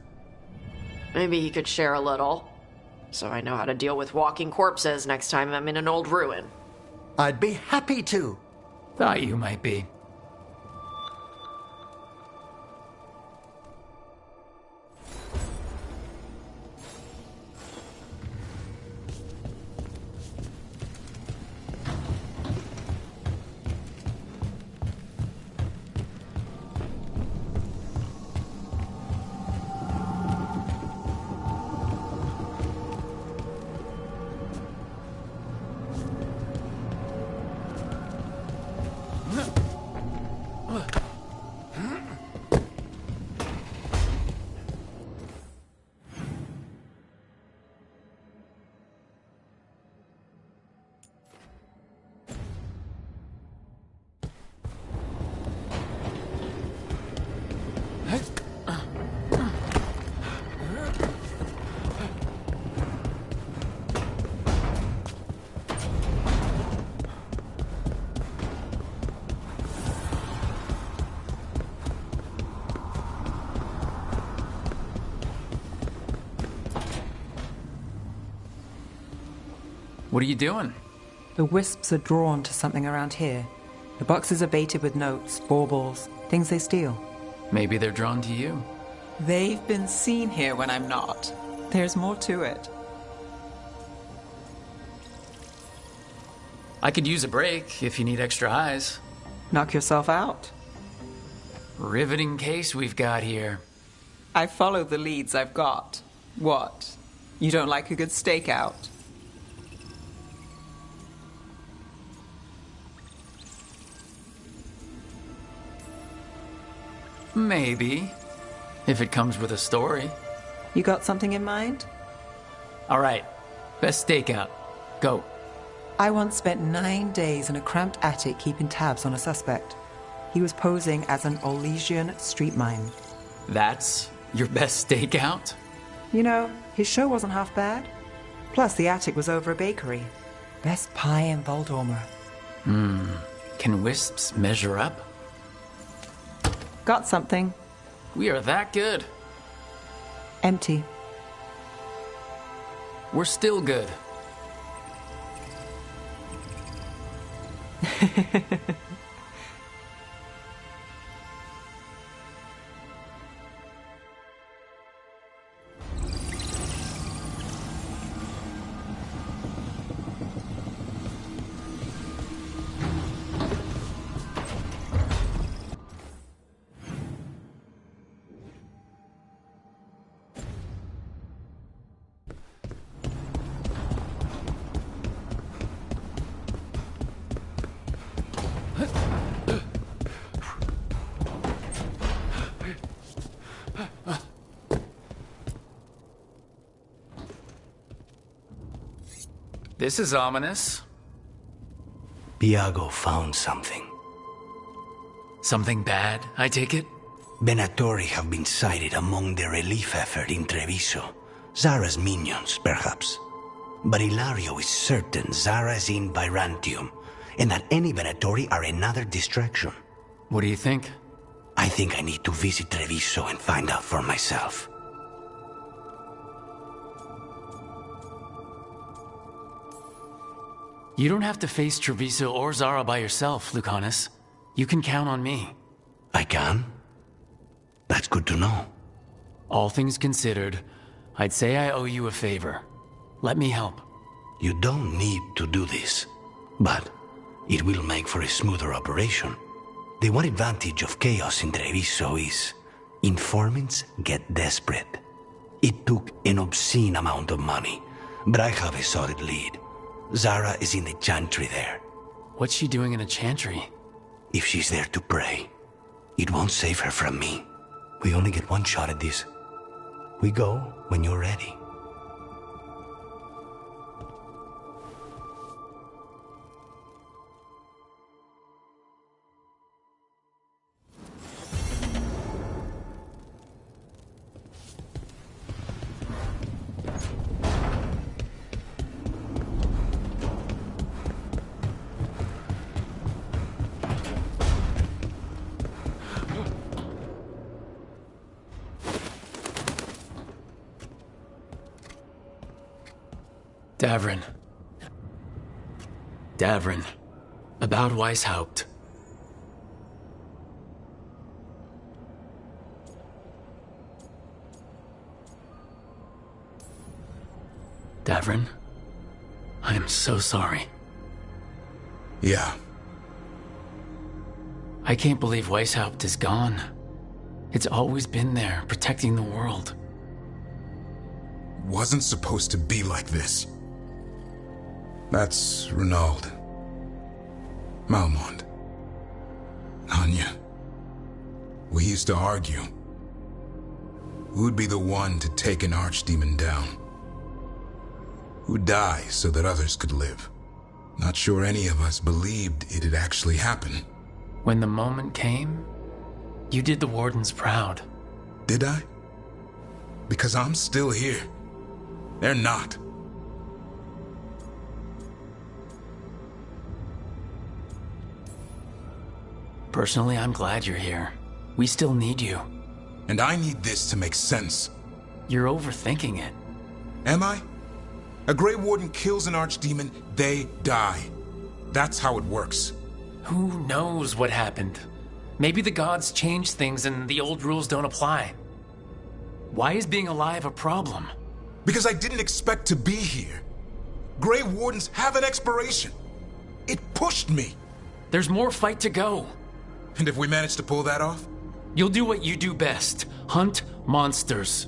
Maybe he could share a little. So I know how to deal with walking corpses next time I'm in an old ruin. I'd be happy to. Thought you might be. What are you doing? The wisps are drawn to something around here. The boxes are baited with notes, baubles, things they steal. Maybe they're drawn to you. They've been seen here when I'm not. There's more to it. I could use a break if you need extra eyes. Knock yourself out. Riveting case we've got here. I follow the leads I've got. What? You don't like a good stakeout? Maybe. If it comes with a story. You got something in mind? All right. Best stakeout. Go. I once spent 9 days in a cramped attic keeping tabs on a suspect. He was posing as an Orlesian street mime. That's your best stakeout? You know, his show wasn't half bad. Plus, the attic was over a bakery. Best pie in Voldormer. Can wisps measure up? Got something. We are that good. Empty. We're still good. This is ominous. Biago found something. Something bad, I take it? Venatori have been sighted among the relief effort in Treviso. Zara's minions, perhaps. But Ilario is certain Zara is in Byrantium, and that any Venatori are another distraction. What do you think? I think I need to visit Treviso and find out for myself. You don't have to face Treviso or Zara by yourself, Lucanus. You can count on me. I can? That's good to know. All things considered, I'd say I owe you a favor. Let me help. You don't need to do this, but it will make for a smoother operation. The one advantage of chaos in Treviso is informants get desperate. It took an obscene amount of money, but I have a solid lead. Zara is in the chantry there. What's she doing in a chantry? If she's there to pray, it won't save her from me. We only get one shot at this. We go when you're ready. Davrin. About Weishaupt. Davrin, I am so sorry. Yeah. I can't believe Weishaupt is gone. It's always been there, protecting the world. Wasn't supposed to be like this. That's Renaud. Malmont. Anya. We used to argue. Who'd be the one to take an archdemon down? Who'd die so that others could live? Not sure any of us believed it'd actually happen. When the moment came, you did the Wardens proud. Did I? Because I'm still here. They're not. Personally, I'm glad you're here. We still need you. And I need this to make sense. You're overthinking it. Am I? A Grey Warden kills an archdemon, they die. That's how it works. Who knows what happened? Maybe the gods changed things and the old rules don't apply. Why is being alive a problem? Because I didn't expect to be here. Grey Wardens have an expiration. It pushed me. There's more fight to go. And if we manage to pull that off? You'll do what you do best. Hunt monsters.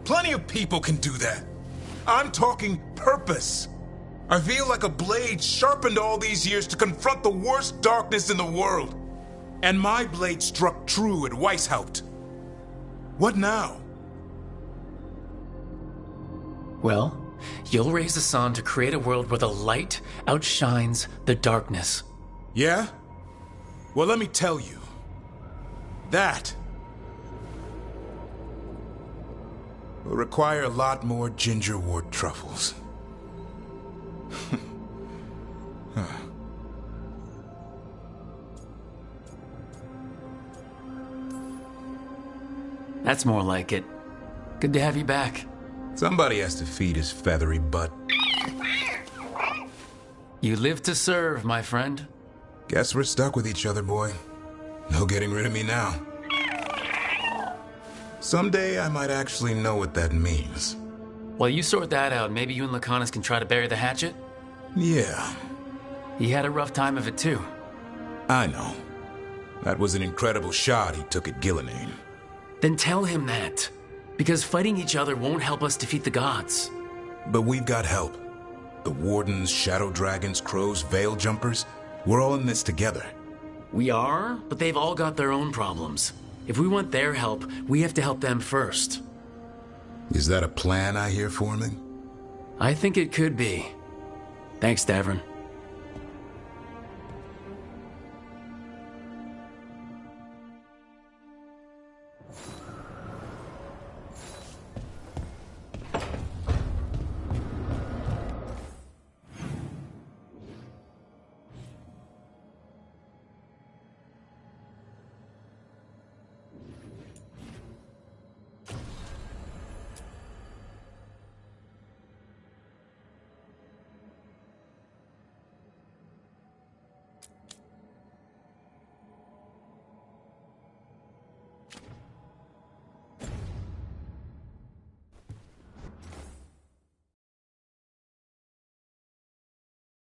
Plenty of people can do that. I'm talking purpose. I feel like a blade sharpened all these years to confront the worst darkness in the world. And my blade struck true at Weishaupt. What now? Well, you'll raise the sun to create a world where the light outshines the darkness. Yeah? Well, let me tell you. That will require a lot more gingerwort truffles. Huh. That's more like it. Good to have you back. Somebody has to feed his feathery butt. You live to serve, my friend. Guess we're stuck with each other, boy. No getting rid of me now. Someday I might actually know what that means. While you sort that out, maybe you and Lacanus can try to bury the hatchet? Yeah. He had a rough time of it too. I know. That was an incredible shot he took at Gillinane. Then tell him that. Because fighting each other won't help us defeat the gods. But we've got help. The Wardens, Shadow Dragons, Crows, Veil Jumpers. We're all in this together. We are, but they've all got their own problems. If we want their help, we have to help them first. Is that a plan I hear forming? I think it could be. Thanks, Davern.